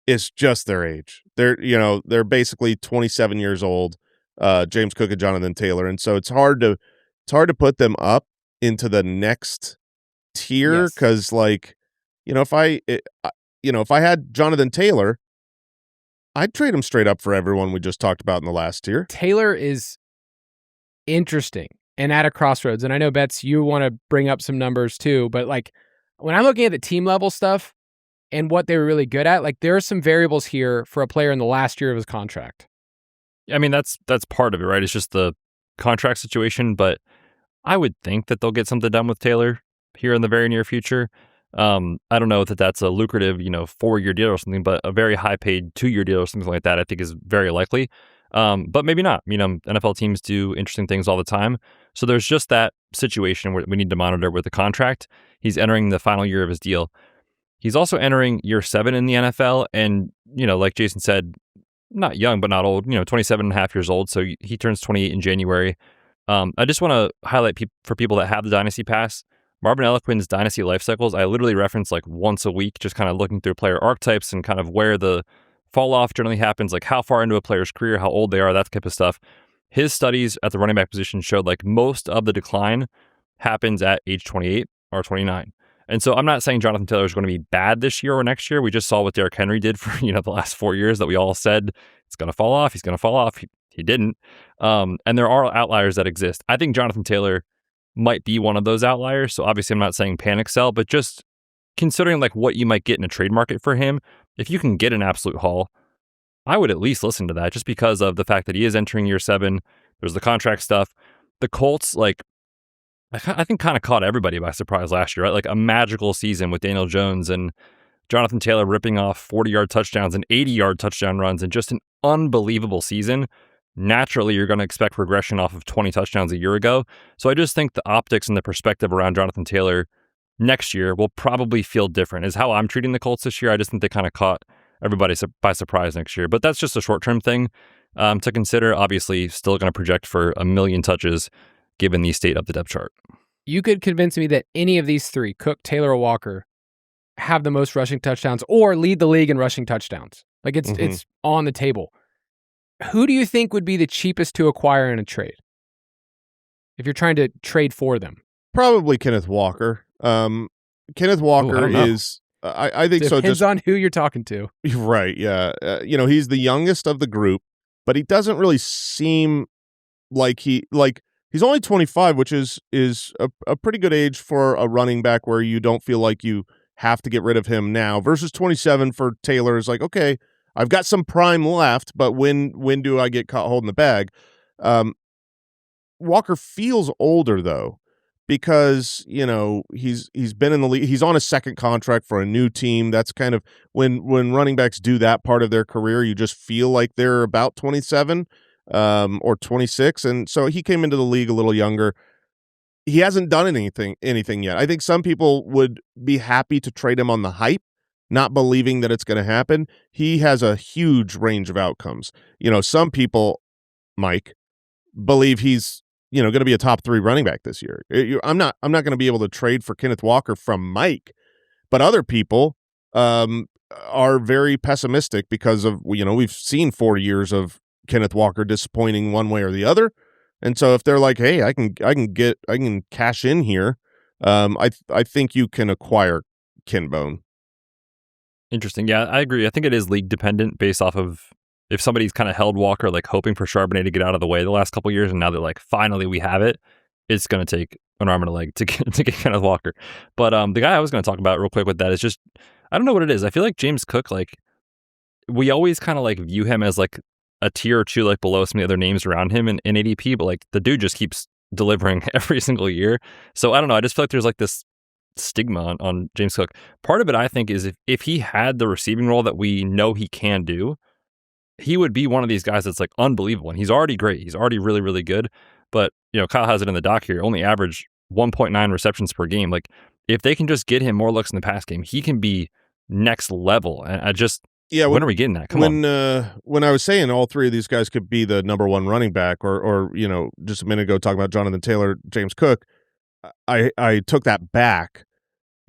It's just their age. They're basically 27 years old, James Cook and Jonathan Taylor. And so it's hard to put them up into the next tier. Yes. 'Cause if I had Jonathan Taylor, I'd trade him straight up for everyone we just talked about in the last tier. Taylor is interesting and at a crossroads. And I know, Betz, you want to bring up some numbers too, but like, when I'm looking at the team level stuff and what they were really good at, like, there are some variables here for a player in the last year of his contract. I mean, that's part of it, right? It's just the contract situation, but I would think that they'll get something done with Taylor here in the very near future. I don't know that that's a lucrative, 4-year deal or something, but a very high paid 2-year deal or something like that, I think is very likely. But maybe not. NFL teams do interesting things all the time. So there's just that situation where we need to monitor with the contract. He's entering the final year of his deal. He's also entering year 7 in the NFL. And, like Jason said, not young, but not old, 27 and a half years old. So he turns 28 in January. I just want to highlight for people that have the Dynasty Pass, Marvin Alequin's dynasty life cycles, I literally reference like once a week, just kind of looking through player archetypes and kind of where the fall off generally happens, like how far into a player's career, how old they are, that type of stuff. His studies at the running back position showed like most of the decline happens at age 28 or 29. And so I'm not saying Jonathan Taylor is going to be bad this year or next year. We just saw what Derrick Henry did for, the last 4 years that we all said it's going to fall off. He's going to fall off. He didn't. And there are outliers that exist. I think Jonathan Taylor might be one of those outliers. So obviously I'm not saying panic sell, but just considering like what you might get in a trade market for him, if you can get an absolute haul, I would at least listen to that just because of the fact that he is entering year 7. There's the contract stuff. The Colts, like, I think kind of caught everybody by surprise last year, right? Like a magical season with Daniel Jones and Jonathan Taylor ripping off 40-yard touchdowns and 80-yard touchdown runs and just an unbelievable season. Naturally, you're going to expect regression off of 20 touchdowns a year ago. So I just think the optics and the perspective around Jonathan Taylor next year will probably feel different, is how I'm treating the Colts this year. I just think they kind of caught everybody by surprise next year. But that's just a short-term thing to consider. Obviously, still going to project for 1 million touches given the state of the depth chart. You could convince me that any of these three, Cook, Taylor, or Walker, have the most rushing touchdowns or lead the league in rushing touchdowns. Like it's on the table. Who do you think would be the cheapest to acquire in a trade? If you're trying to trade for them. Probably Kenneth Walker. Kenneth Walker is, I think so. Depends on who you're talking to. Right, yeah. He's the youngest of the group, but he doesn't really seem like he's only 25, which is a pretty good age for a running back where you don't feel like you have to get rid of him now, versus 27 for Taylor is like, okay, I've got some prime left, but when do I get caught holding the bag? Walker feels older though, because he's been in the league. He's on a second contract for a new team. That's kind of when running backs do that part of their career, you just feel like they're about 27. Or 26, and so he came into the league a little younger. He hasn't done anything yet. I think some people would be happy to trade him on the hype, not believing that it's going to happen. He has a huge range of outcomes. Some people, Mike, believe he's going to be a top 3 running back this year. I'm not going to be able to trade for Kenneth Walker from Mike, but other people are very pessimistic because of we've seen 4 years of Kenneth Walker disappointing one way or the other. And so if they're like, hey, I can cash in here, I think you can acquire Kinbone. Interesting. Yeah, I agree. I think it is league dependent based off of if somebody's kind of held Walker, like hoping for Charbonnet to get out of the way the last couple of years, and now they're like, finally we have it. It's going to take an arm and a leg to get Kenneth Walker. But the guy I was going to talk about real quick with that is just, I don't know what it is. I feel like James Cook, like we always kind of like view him as like a tier or two like below some of the other names around him in ADP, but like the dude just keeps delivering every single year. So I don't know. I just feel like there's like this stigma on James Cook. Part of it, I think, is if he had the receiving role that we know he can do, he would be one of these guys that's like unbelievable. And he's already great. He's already really, really good. But, Kyle has it in the doc here, only average 1.9 receptions per game. Like if they can just get him more looks in the pass game, he can be next level. And I just, when are we getting that? Come on. When I was saying all three of these guys could be the number 1 running back, or just a minute ago talking about Jonathan Taylor, James Cook, I took that back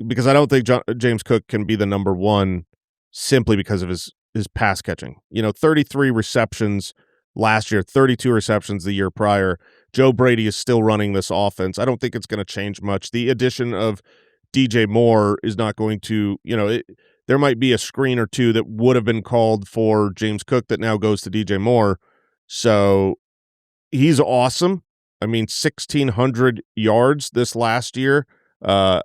because I don't think James Cook can be the number 1 simply because of his pass catching. 33 receptions last year, 32 receptions the year prior. Joe Brady is still running this offense. I don't think it's going to change much. The addition of DJ Moore is not going to, there might be a screen or two that would have been called for James Cook that now goes to DJ Moore. So he's awesome. I mean, 1,600 yards this last year,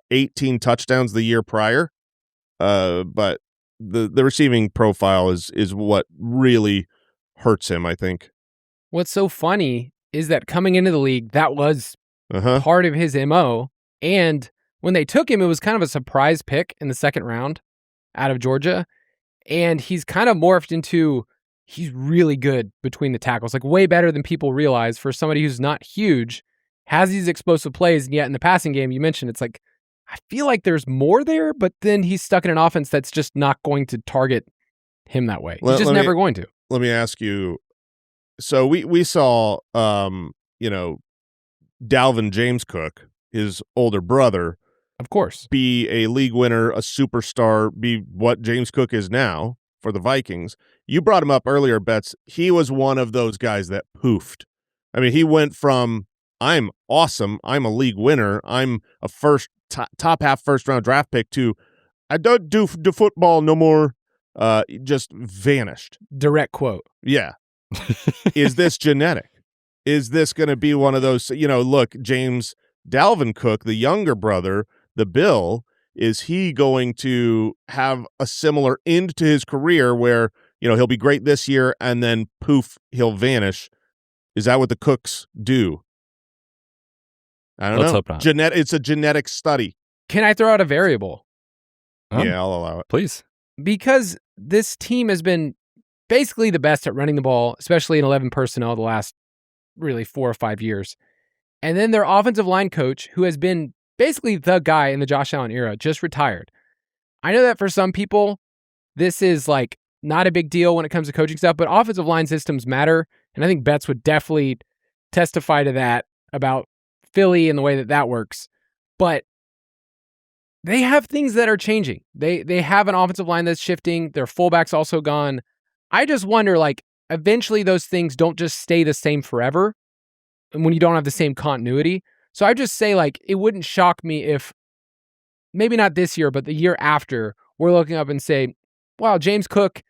18 touchdowns the year prior. But the receiving profile is what really hurts him, I think. What's so funny is that coming into the league, that was part of his MO. And when they took him, it was kind of a surprise pick in the second round out of Georgia. And he's kind of morphed into, he's really good between the tackles, like way better than people realize for somebody who's not huge, has these explosive plays. And yet in the passing game, you mentioned, it's like, I feel like there's more there, but then he's stuck in an offense that's just not going to target him that way. He's just never going to. Let me ask you. So we saw, Dalvin James Cook, his older brother, Of course. be a league winner, a superstar, be what James Cook is now for the Vikings. You brought him up earlier, Betz. He was one of those guys that poofed. I mean, he went from, I'm awesome, I'm a league winner, I'm a top half first round draft pick, to I don't do football no more. Just vanished. Direct quote. Yeah. Is this genetic? Is this going to be one of those, look, James Dalvin Cook, the younger brother, the Bill, is he going to have a similar end to his career where, he'll be great this year and then poof, he'll vanish? Is that what the Cooks do? I don't know. Hope not. It's a genetic study. Can I throw out a variable? Yeah, I'll allow it. Please. Because this team has been basically the best at running the ball, especially in 11 personnel the last really 4 or 5 years. And then their offensive line coach, who has been basically the guy in the Josh Allen era, just retired. I know that for some people, this is like not a big deal when it comes to coaching stuff, but offensive line systems matter. And I think Betz would definitely testify to that about Philly and the way that works. But they have things that are changing. They have an offensive line that's shifting. Their fullback's also gone. I just wonder, eventually those things don't just stay the same forever, and when you don't have the same continuity. So I just say, it wouldn't shock me if, maybe not this year, but the year after, we're looking up and say, wow, James Cook,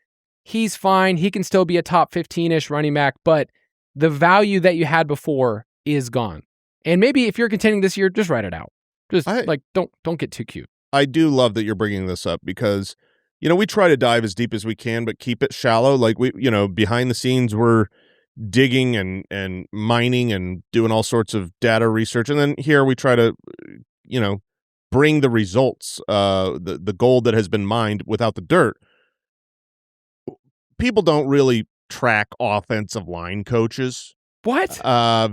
he's fine. He can still be a top 15-ish running back, but the value that you had before is gone. And maybe if you're contending this year, just write it out. Just don't get too cute. I do love that you're bringing this up because, we try to dive as deep as we can, but keep it shallow. Behind the scenes, we're digging and mining and doing all sorts of data research. And then here we try to, bring the results, the gold that has been mined without the dirt. People don't really track offensive line coaches. What?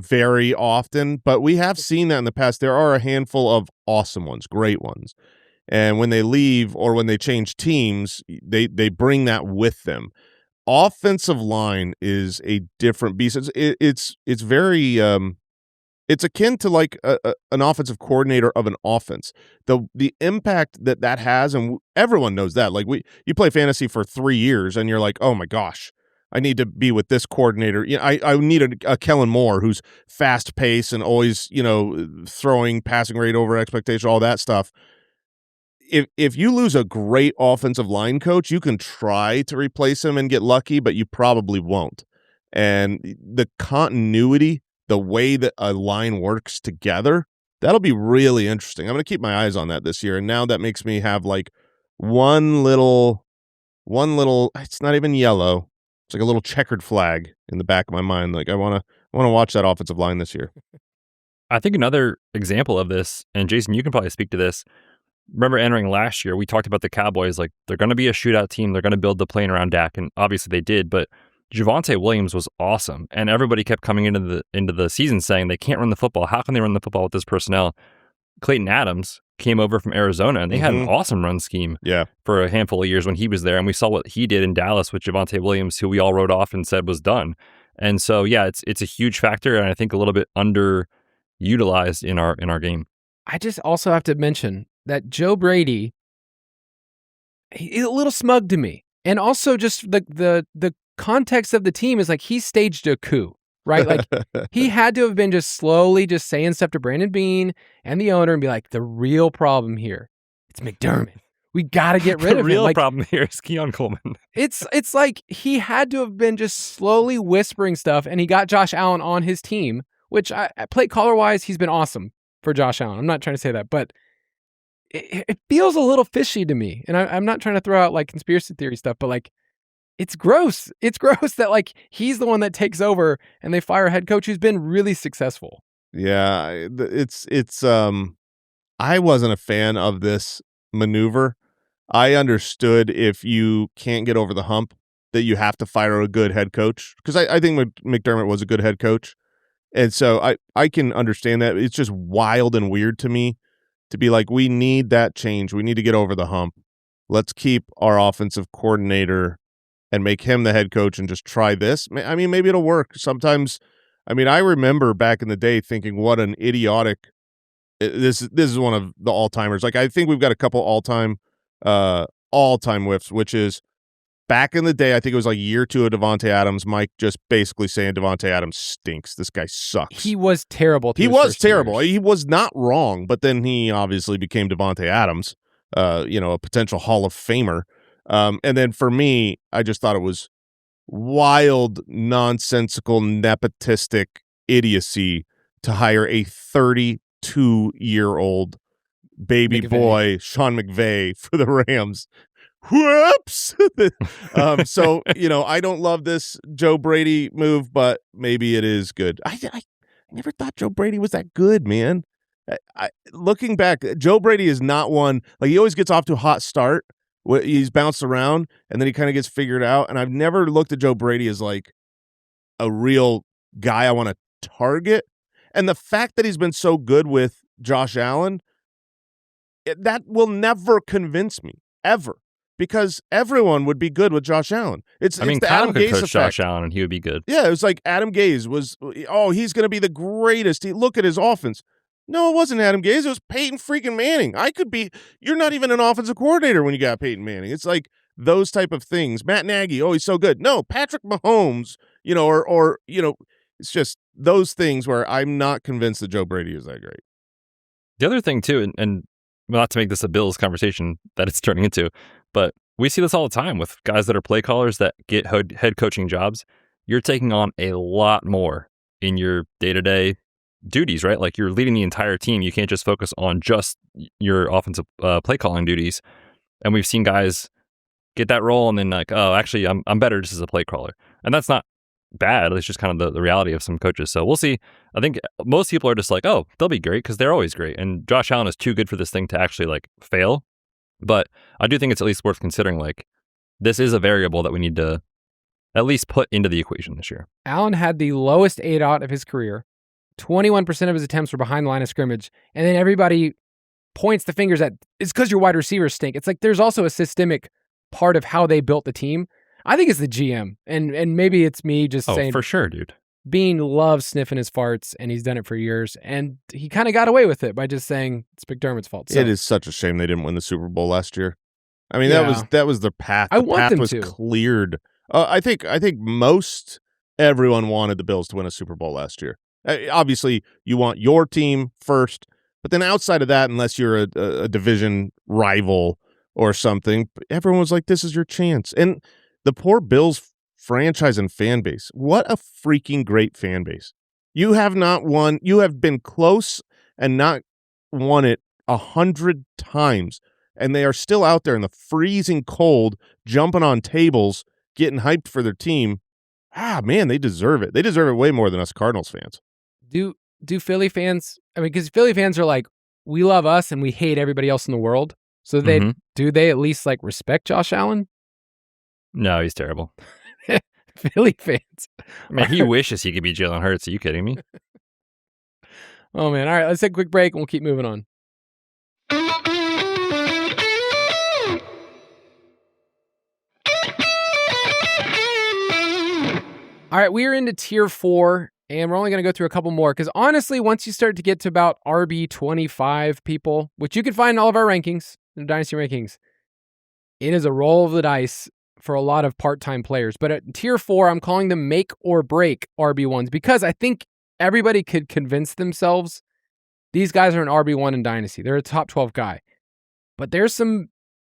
Very often, but we have seen that in the past. There are a handful of awesome ones, great ones. And when they leave or when they change teams, they bring that with them. Offensive line is a different beast. It's very it's akin to an offensive coordinator of an offense. The impact that has, and everyone knows that. You play fantasy for 3 years, and you're like, oh my gosh, I need to be with this coordinator. I need a Kellen Moore who's fast pace and always, throwing passing rate over expectation, all that stuff. If you lose a great offensive line coach, you can try to replace him and get lucky, but you probably won't. And the continuity, the way that a line works together, that'll be really interesting. I'm going to keep my eyes on that this year. And now that makes me have one little, it's not even yellow. It's like a little checkered flag in the back of my mind. I want to watch that offensive line this year. I think another example of this, and Jason, you can probably speak to this. Remember entering last year, we talked about the Cowboys, they're going to be a shootout team. They're going to build the plane around Dak, and obviously they did. But Javonte Williams was awesome, and everybody kept coming into the season saying they can't run the football. How can they run the football with this personnel? Clayton Adams came over from Arizona, and they had an awesome run scheme for a handful of years when he was there. And we saw what he did in Dallas with Javonte Williams, who we all wrote off and said was done. And so, it's a huge factor, and I think a little bit underutilized in our game. I just also have to mention that Joe Brady, he's a little smug to me. And also just the context of the team is he staged a coup, right? He had to have been just slowly just saying stuff to Brandon Beane and the owner and be like, the real problem here, it's McDermott. We got to get rid of him. The real problem here is Keon Coleman. It's he had to have been just slowly whispering stuff, and he got Josh Allen on his team, which I play caller-wise, he's been awesome for Josh Allen. I'm not trying to say that, but it feels a little fishy to me. And I'm not trying to throw out conspiracy theory stuff, but it's gross. It's gross that he's the one that takes over and they fire a head coach who's been really successful. Yeah, it's I wasn't a fan of this maneuver. I understood if you can't get over the hump that you have to fire a good head coach, because I think McDermott was a good head coach. And so I can understand that. It's just wild and weird to me to be we need that change. We need to get over the hump. Let's keep our offensive coordinator and make him the head coach and just try this. I mean, maybe it'll work. Sometimes, I remember back in the day thinking what an idiotic This is one of the all-timers. Like, I think we've got a couple all-time whiffs, which is back in the day, I think it was like year 2 of Devontae Adams, Mike just basically saying Devontae Adams stinks. This guy sucks. He was terrible. He was terrible. He was not wrong, but then he obviously became Devontae Adams, a potential Hall of Famer. And then for me, I just thought it was wild, nonsensical, nepotistic idiocy to hire a 32-year-old baby boy, Sean McVay, for the Rams. Whoops. So, I don't love this Joe Brady move, but maybe it is good. I never thought Joe Brady was that good, man. Looking back, Joe Brady is not one, like, he always gets off to a hot start. He's bounced around, and then he kind of gets figured out. And I've never looked at Joe Brady as like a real guy I want to target. And the fact that he's been so good with Josh Allen, that will never convince me, ever. Because everyone would be good with Josh Allen. It's the Kyle Adam could Gase coach effect. Josh Allen, and he would be good. Yeah, it was like Adam Gase was, he's going to be the greatest. Look at his offense. No, it wasn't Adam Gase. It was Peyton freaking Manning. You're not even an offensive coordinator when you got Peyton Manning. It's like those type of things. Matt Nagy, he's so good. No, Patrick Mahomes, it's just those things where I'm not convinced that Joe Brady is that great. The other thing, too, and not to make this a Bills conversation that it's turning into, but we see this all the time with guys that are play callers that get head coaching jobs. You're taking on a lot more in your day-to-day duties, right? Like, you're leading the entire team. You can't just focus on just your offensive play calling duties. And we've seen guys get that role and then like, oh, actually, I'm better just as a play caller. And that's not bad. It's just kind of the reality of some coaches. So we'll see. I think most people are just like, oh, they'll be great because they're always great. And Josh Allen is too good for this thing to actually like fail. But I do think it's at least worth considering, like, this is a variable that we need to at least put into the equation this year. Allen had the lowest ADOT of his career. 21% of his attempts were behind the line of scrimmage. And then everybody points the fingers at, it's because your wide receivers stink. It's like there's also a systemic part of how they built the team. I think it's the GM. And maybe it's me just saying. For sure, dude. Bean loves sniffing his farts, and he's done it for years. And he kind of got away with it by just saying it's McDermott's fault. So, it is such a shame they didn't win the Super Bowl last year. I mean, that was the path. The path was cleared. I think most everyone wanted the Bills to win a Super Bowl last year. Obviously, you want your team first, but then outside of that, unless you're a division rival or something, everyone was like, this is your chance. And the poor Bills franchise and fan base, what a freaking great fan base. You have not won. You have been close and not won it 100 times. And they are still out there in the freezing cold, jumping on tables, getting hyped for their team. Man, they deserve it. They deserve it way more than us Cardinals fans. Do Philly fans, because Philly fans are like, we love us and we hate everybody else in the world. So do they at least like respect Josh Allen? No, he's terrible. Philly fans. I mean, he wishes he could be Jalen Hurts. Are you kidding me? Oh, man. All right, let's take a quick break and we'll keep moving on. All right, we are into tier 4, and we're only going to go through a couple more because honestly, once you start to get to about RB 25 people, which you can find in all of our rankings, the Dynasty rankings, it is a roll of the dice for a lot of part-time players. But at tier 4, I'm calling them make or break RB1s because I think everybody could convince themselves these guys are an RB1 in Dynasty. They're a top 12 guy. But there's some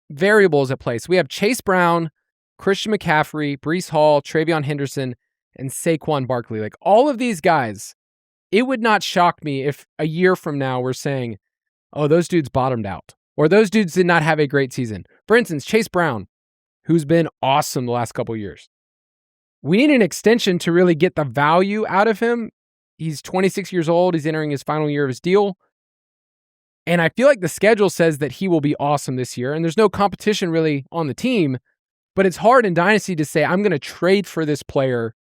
variables at play. So we have Chase Brown, Christian McCaffrey, Breece Hall, TreVeyon Henderson, and Saquon Barkley. Like all of these guys, it would not shock me if a year from now we're saying, oh, those dudes bottomed out. Or those dudes did not have a great season. For instance, Chase Brown, who's been awesome the last couple of years. We need an extension to really get the value out of him. He's 26 years old. He's entering his final year of his deal. And I feel like the schedule says that he will be awesome this year. And there's no competition really on the team. But it's hard in Dynasty to say, I'm going to trade for this player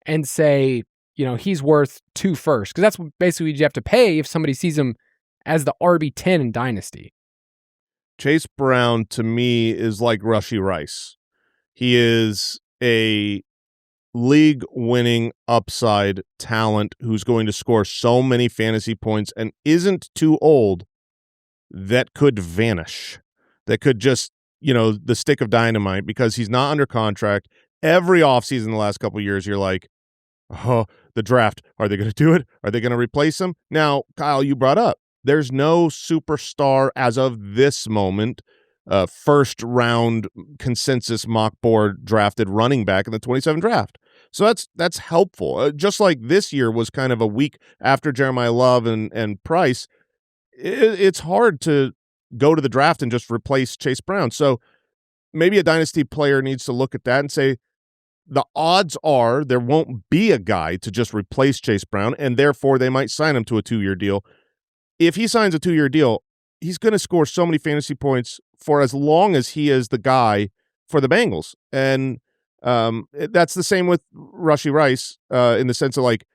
and say, he's worth 2 first. Because that's basically what you have to pay if somebody sees him as the RB10 in Dynasty. Chase Brown, to me, is like Rushy Rice. He is a league-winning upside talent who's going to score so many fantasy points and isn't too old that could vanish, that could just, the stick of dynamite because he's not under contract. Every offseason the last couple of years, you're like, oh, the draft. Are they going to do it? Are they going to replace him? Now, Kyle, you brought up, there's no superstar as of this moment, first round consensus mock board drafted running back in the 27 draft. So that's helpful. Just like this year was kind of a week after Jeremiah Love and Price, it's hard to go to the draft and just replace Chase Brown. So maybe a dynasty player needs to look at that and say, the odds are there won't be a guy to just replace Chase Brown, and therefore they might sign him to a 2-year deal. If he signs a 2-year deal, he's going to score so many fantasy points for as long as he is the guy for the Bengals. And that's the same with Rashee Rice in the sense of like,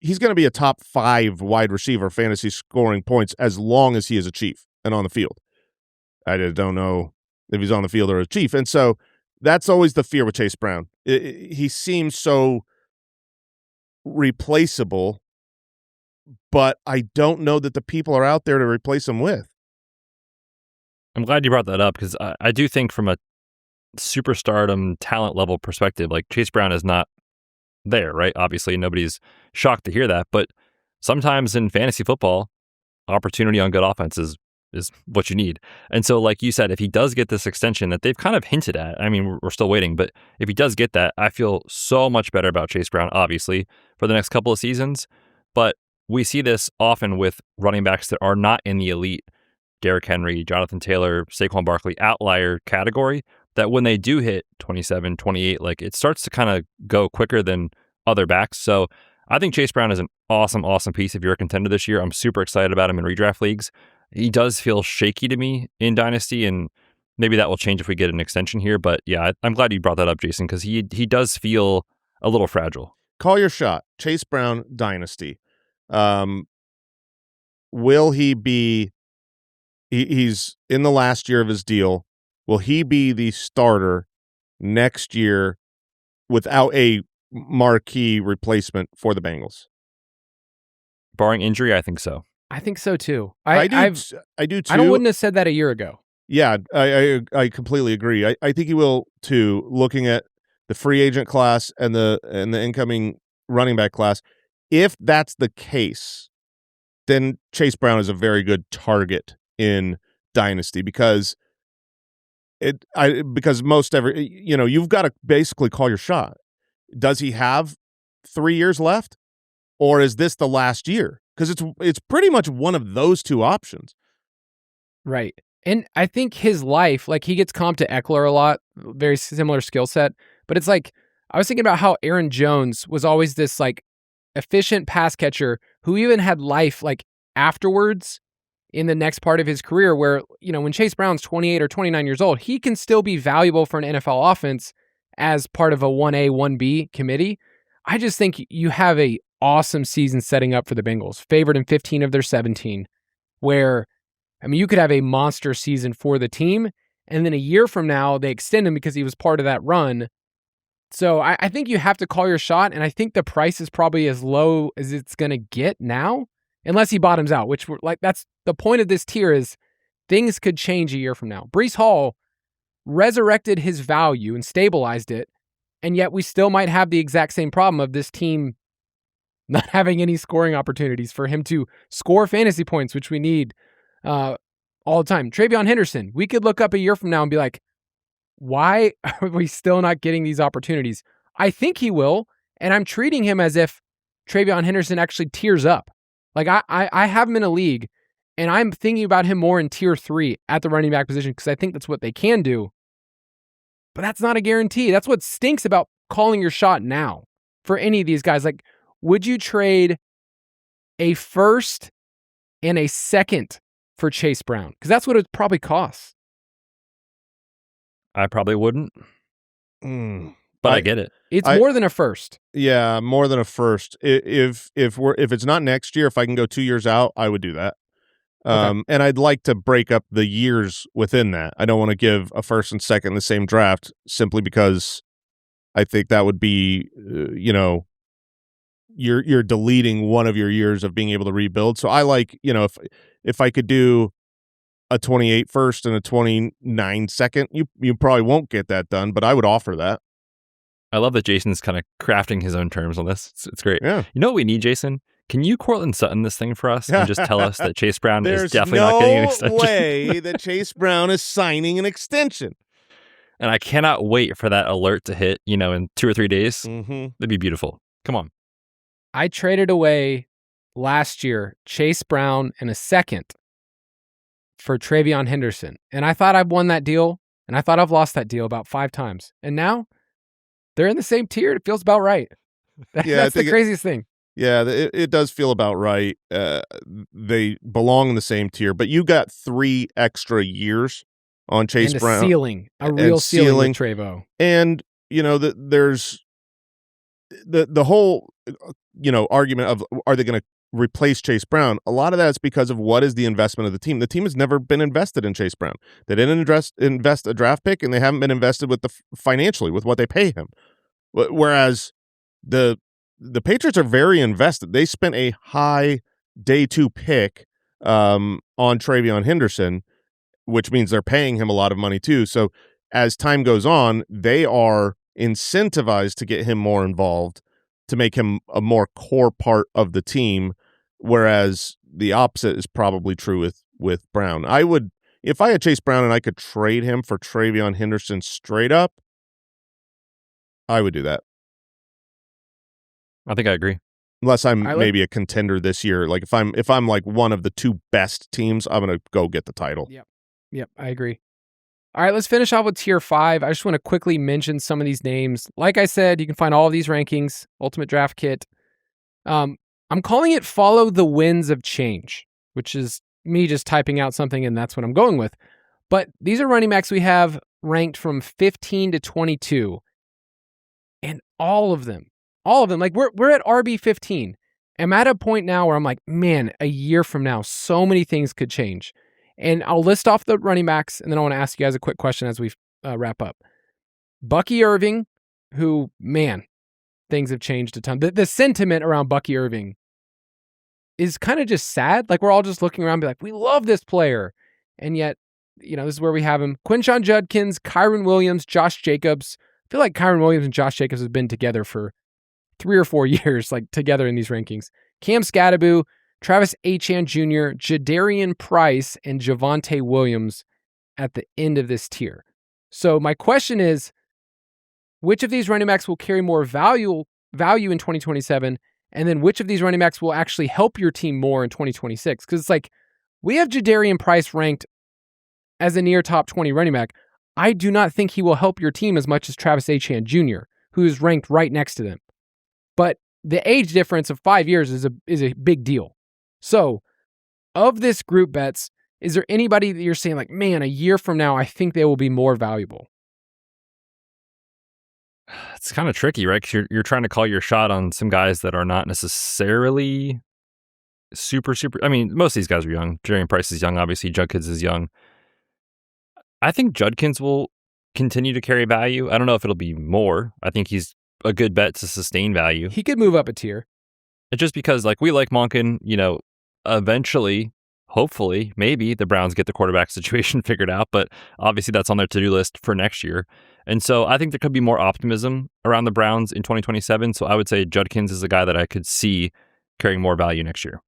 he's going to be a top 5 wide receiver fantasy scoring points as long as he is a Chief and on the field. I just don't know if he's on the field or a Chief. And so that's always the fear with Chase Brown. He seems so replaceable, but I don't know that the people are out there to replace him with. I'm glad you brought that up because I do think from a superstardom talent level perspective, like Chase Brown is not there, right? Obviously, nobody's shocked to hear that, but sometimes in fantasy football, opportunity on good offense is what you need. And so, like you said, if he does get this extension that they've kind of hinted at, I mean, we're still waiting, but if he does get that, I feel so much better about Chase Brown, obviously, for the next couple of seasons. But we see this often with running backs that are not in the elite Derrick Henry, Jonathan Taylor, Saquon Barkley outlier category, that when they do hit 27, 28, like it starts to kind of go quicker than other backs. So I think Chase Brown is an awesome, awesome piece if you're a contender this year. I'm super excited about him in redraft leagues. He does feel shaky to me in Dynasty, and maybe that will change if we get an extension here. But yeah, I'm glad you brought that up, Jason, because he does feel a little fragile. Call your shot. Chase Brown, Dynasty. Will he be... He's in the last year of his deal. Will he be the starter next year without a marquee replacement for the Bengals? Barring injury, I think so. I think so too. I do too. I wouldn't have said that a year ago. Yeah, I completely agree. I think he will too. Looking at the free agent class and the incoming running back class, if that's the case, then Chase Brown is a very good target in Dynasty because most you've got to basically call your shot. Does he have 3 years left, or is this the last year? Because it's pretty much one of those two options. Right. And I think his life, like he gets comped to Eckler a lot, very similar skill set. But it's like, I was thinking about how Aaron Jones was always this like efficient pass catcher who even had life like afterwards in the next part of his career where, when Chase Brown's 28 or 29 years old, he can still be valuable for an NFL offense as part of a 1A, 1B committee. I just think you have a awesome season setting up for the Bengals, favored in 15 of their 17, where, you could have a monster season for the team, and then a year from now, they extend him because he was part of that run. So I think you have to call your shot, and I think the price is probably as low as it's going to get now, unless he bottoms out, which that's the point of this tier is things could change a year from now. Breece Hall resurrected his value and stabilized it, and yet we still might have the exact same problem of this team not having any scoring opportunities for him to score fantasy points, which we need all the time. TreVeyon Henderson, we could look up a year from now and be like, why are we still not getting these opportunities? I think he will, and I'm treating him as if TreVeyon Henderson actually tiers up. Like I have him in a league, and I'm thinking about him more in tier 3 at the running back position because I think that's what they can do. But that's not a guarantee. That's what stinks about calling your shot now for any of these guys. Like, would you trade a first and a second for Chase Brown? Because that's what it probably costs. I probably wouldn't. But I get it. It's more than a first. Yeah, more than a first. If it's not next year, if I can go 2 years out, I would do that. Okay. And I'd like to break up the years within that. I don't want to give a first and second in the same draft simply because I think that would be, you're deleting one of your years of being able to rebuild. So I like, if I could do a 28 first and a 29 second, you probably won't get that done, but I would offer that. I love that Jason's kind of crafting his own terms on this. It's great. Yeah. You know what we need, Jason? Can you Cortland Sutton this thing for us and just tell us that Chase Brown is definitely not getting an extension? There's no way that Chase Brown is signing an extension. And I cannot wait for that alert to hit, in 2 or 3 days. Mm-hmm. That'd be beautiful. Come on. I traded away last year Chase Brown and a second for TreVeyon Henderson. And I thought I'd won that deal, and I thought I've lost that deal about 5 times. And now they're in the same tier. It feels about right. That's the craziest thing. Yeah, it does feel about right. They belong in the same tier, but you got 3 extra years on Chase and Brown. A real ceiling with TreVeyon. And, there's the whole, argument of, are they going to replace Chase Brown? A lot of that is because of what is the investment of the team. The team has never been invested in Chase Brown. They didn't invest a draft pick, and they haven't been invested with financially with what they pay him. Whereas the Patriots are very invested. They spent a high day 2 pick on TreVeyon Henderson, which means they're paying him a lot of money too. So as time goes on, they are incentivized to get him more involved, to make him a more core part of the team, whereas the opposite is probably true with Brown. If I had Chase Brown and I could trade him for TreVeyon Henderson straight up, I would do that. I think I agree. Unless I'm maybe a contender this year. Like if I'm like one of the 2 best teams, I'm going to go get the title. Yep, I agree. All right, let's finish off with tier 5. I just want to quickly mention some of these names. Like I said, you can find all of these rankings, Ultimate Draft Kit. I'm calling it Follow the Winds of Change, which is me just typing out something, and that's what I'm going with. But these are running backs we have ranked from 15 to 22. And all of them, like we're at RB 15. I'm at a point now where I'm like, man, a year from now, so many things could change. And I'll list off the running backs, and then I want to ask you guys a quick question as we wrap up. Bucky Irving, who, man, things have changed a ton. The sentiment around Bucky Irving is kind of just sad. Like, we're all just looking around and be like, we love this player. And yet, this is where we have him. Quinshon Judkins, Kyren Williams, Josh Jacobs. I feel like Kyren Williams and Josh Jacobs have been together for 3 or 4 years, like together in these rankings. Cam Skattebo, Travis Achane Jr., Jadarian Price, and Javonte Williams at the end of this tier. So my question is, which of these running backs will carry more value in 2027? And then which of these running backs will actually help your team more in 2026? Because it's like, we have Jadarian Price ranked as a near top 20 running back. I do not think he will help your team as much as Travis Achane Jr., who is ranked right next to them. But the age difference of 5 years is a big deal. So, of this group, Betz, is there anybody that you're saying like, man, a year from now, I think they will be more valuable? It's kind of tricky, right? Because you're trying to call your shot on some guys that are not necessarily super. I mean, most of these guys are young. Jadarian Price is young, obviously. Judkins is young. I think Judkins will continue to carry value. I don't know if it'll be more. I think he's a good bet to sustain value. He could move up a tier. It's just because, like, we like Monken, eventually, hopefully, maybe the Browns get the quarterback situation figured out, but obviously that's on their to-do list for next year. And so I think there could be more optimism around the Browns in 2027. So I would say Judkins is a guy that I could see carrying more value next year.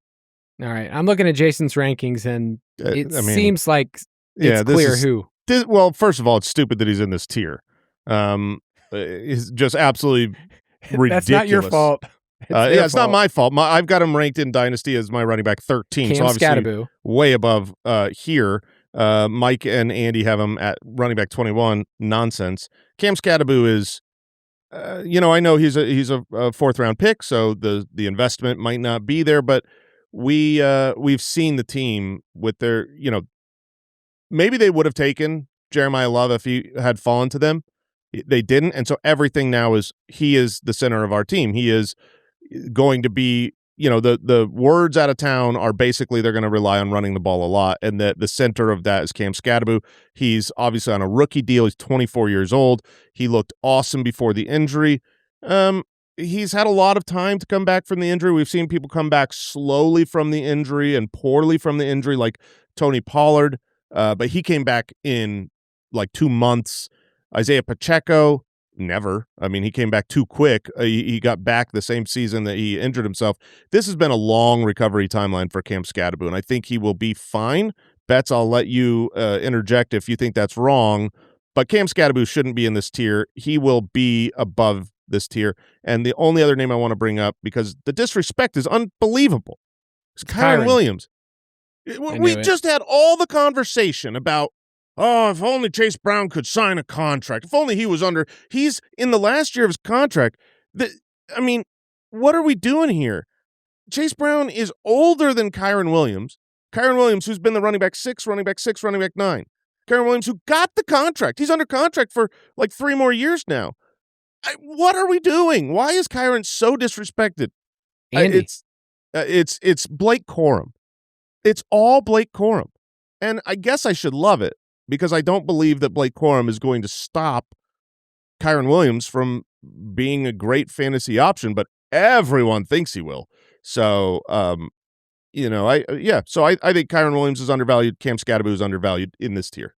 All right. I'm looking at Jason's rankings, and it seems like it's clear who. Well, first of all, it's stupid that he's in this tier. It's just absolutely ridiculous. That's not your fault. It's not my fault. I've got him ranked in Dynasty as my running back 13. Cam Skattebo. Way above here. Mike and Andy have him at running back 21. Nonsense. Cam Skattebo is, I know he's a 4th round pick, so the investment might not be there, but we've seen the team with their, maybe they would have taken Jeremiah Love if he had fallen to them. They didn't, and so everything now is he is the center of our team. He is going to be the words out of town are basically they're going to rely on running the ball a lot, and that the center of that is Cam Skattebo. He's obviously on a rookie deal. He's 24 years old. He looked awesome before the injury. He's had a lot of time to come back from the injury. We've seen people come back slowly from the injury and poorly from the injury, like Tony Pollard, but he came back in like 2 months. Isaiah Pacheco, never. I mean, he came back too quick. He got back the same season that he injured himself. This has been a long recovery timeline for Cam Skattebo, and I think he will be fine. Betz, I'll let you interject if you think that's wrong, but Cam Skattebo shouldn't be in this tier. He will be above this tier. And the only other name I want to bring up, because the disrespect is unbelievable, is Kyren Williams. We just had all the conversation about, oh, if only Chase Brown could sign a contract. If only he was he's in the last year of his contract. I mean, what are we doing here? Chase Brown is older than Kyren Williams. Kyren Williams, who's been the running back 6, running back 9. Kyren Williams, who got the contract. He's under contract for like 3 more years now. What are we doing? Why is Kyren so disrespected? Andy. It's Blake Corum. It's all Blake Corum. And I guess I should love it, because I don't believe that Blake Corum is going to stop Kyren Williams from being a great fantasy option, but everyone thinks he will. So, I think Kyren Williams is undervalued. Cam Skattebo is undervalued in this tier.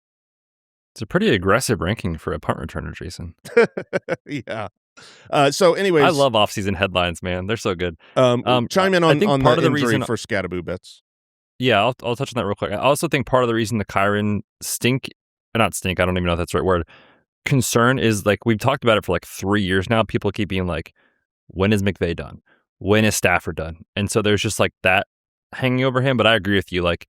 It's a pretty aggressive ranking for a punt returner, Jason. Yeah. So anyways, I love offseason headlines, man. They're so good. Chime in on part the of the injury reason for Skattebo, Betz. Yeah, I'll touch on that real quick. I also think part of the reason the Kyren not stink, I don't even know if that's the right word, concern is, like, we've talked about it for like 3 years now. People keep being like, when is McVay done? When is Stafford done? And so there's just like that hanging over him. But I agree with you. Like,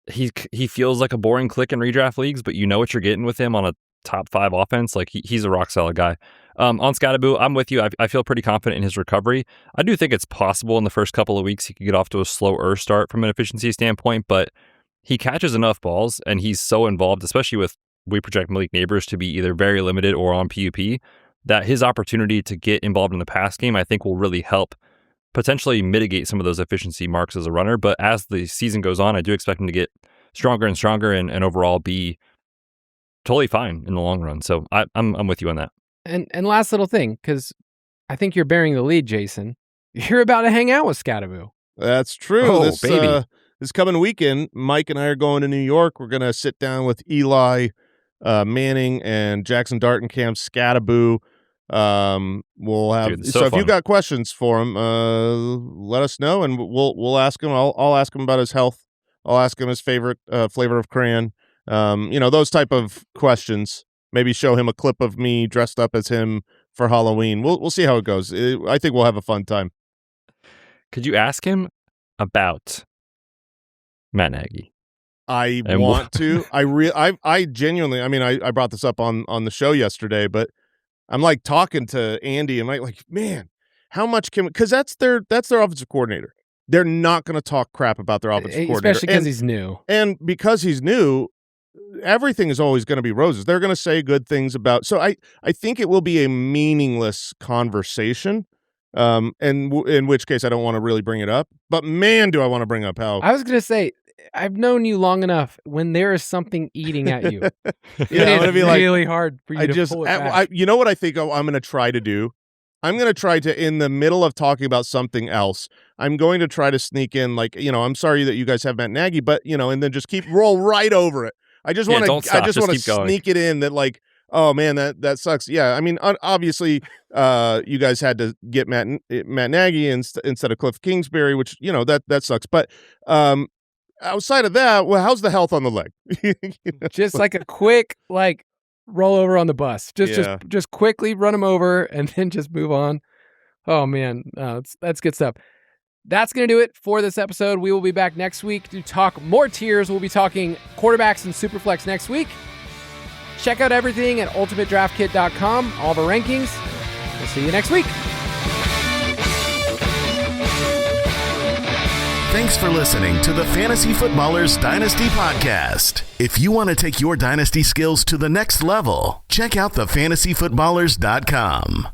he feels like a boring click in redraft leagues, but you know what you're getting with him on a top 5 offense. Like, he's a rock solid guy. On Skattebo, I'm with you. I feel pretty confident in his recovery. I do think it's possible in the first couple of weeks he could get off to a slower start from an efficiency standpoint, but he catches enough balls and he's so involved, especially with, we project Malik Neighbors to be either very limited or on PUP, that his opportunity to get involved in the pass game, I think, will really help potentially mitigate some of those efficiency marks as a runner. But as the season goes on, I do expect him to get stronger and stronger and overall be totally fine in the long run. So I'm with you on that. And last little thing, because I think you're bearing the lead, Jason. You're about to hang out with Skattebo. That's true. Oh, baby. This coming weekend, Mike and I are going to New York. We're going to sit down with Eli Manning and Jackson Dart and Cam Skattebo. We'll have if you got questions for him, let us know, and we'll ask him. I'll ask him about his health. I'll ask him his favorite flavor of crayon. Those type of questions. Maybe show him a clip of me dressed up as him for Halloween. We'll see how it goes. I think we'll have a fun time. Could you ask him about Matt Nagy? I want to. I genuinely. I mean, I brought this up on the show yesterday, but I'm like talking to Andy and like, man, how much can? Because that's their offensive coordinator. They're not going to talk crap about their offensive coordinator, especially because he's new. And because he's new, everything is always going to be roses. They're going to say good things about. So I think it will be a meaningless conversation. And in which case I don't want to really bring it up. But man, do I want to bring up how I was going to say, I've known you long enough. When there is something eating at you, it's really hard for you to pull it back. You know what I think I'm going to try to do? I'm going to try to, in the middle of talking about something else, I'm going to try to sneak in, like, I'm sorry that you guys have Matt Nagy, but, and then just roll right over it. I just want to sneak it in that, like, oh man, that sucks. Yeah, I mean, obviously, you guys had to get Matt Nagy instead of Cliff Kingsbury, which that sucks. But outside of that, well, how's the health on the leg? Just like a quick roll over on the bus. Just quickly run him over and then just move on. Oh man, that's good stuff. That's going to do it for this episode. We will be back next week to talk more tiers. We'll be talking quarterbacks and Superflex next week. Check out everything at ultimatedraftkit.com, all the rankings. We'll see you next week. Thanks for listening to the Fantasy Footballers Dynasty Podcast. If you want to take your dynasty skills to the next level, check out thefantasyfootballers.com.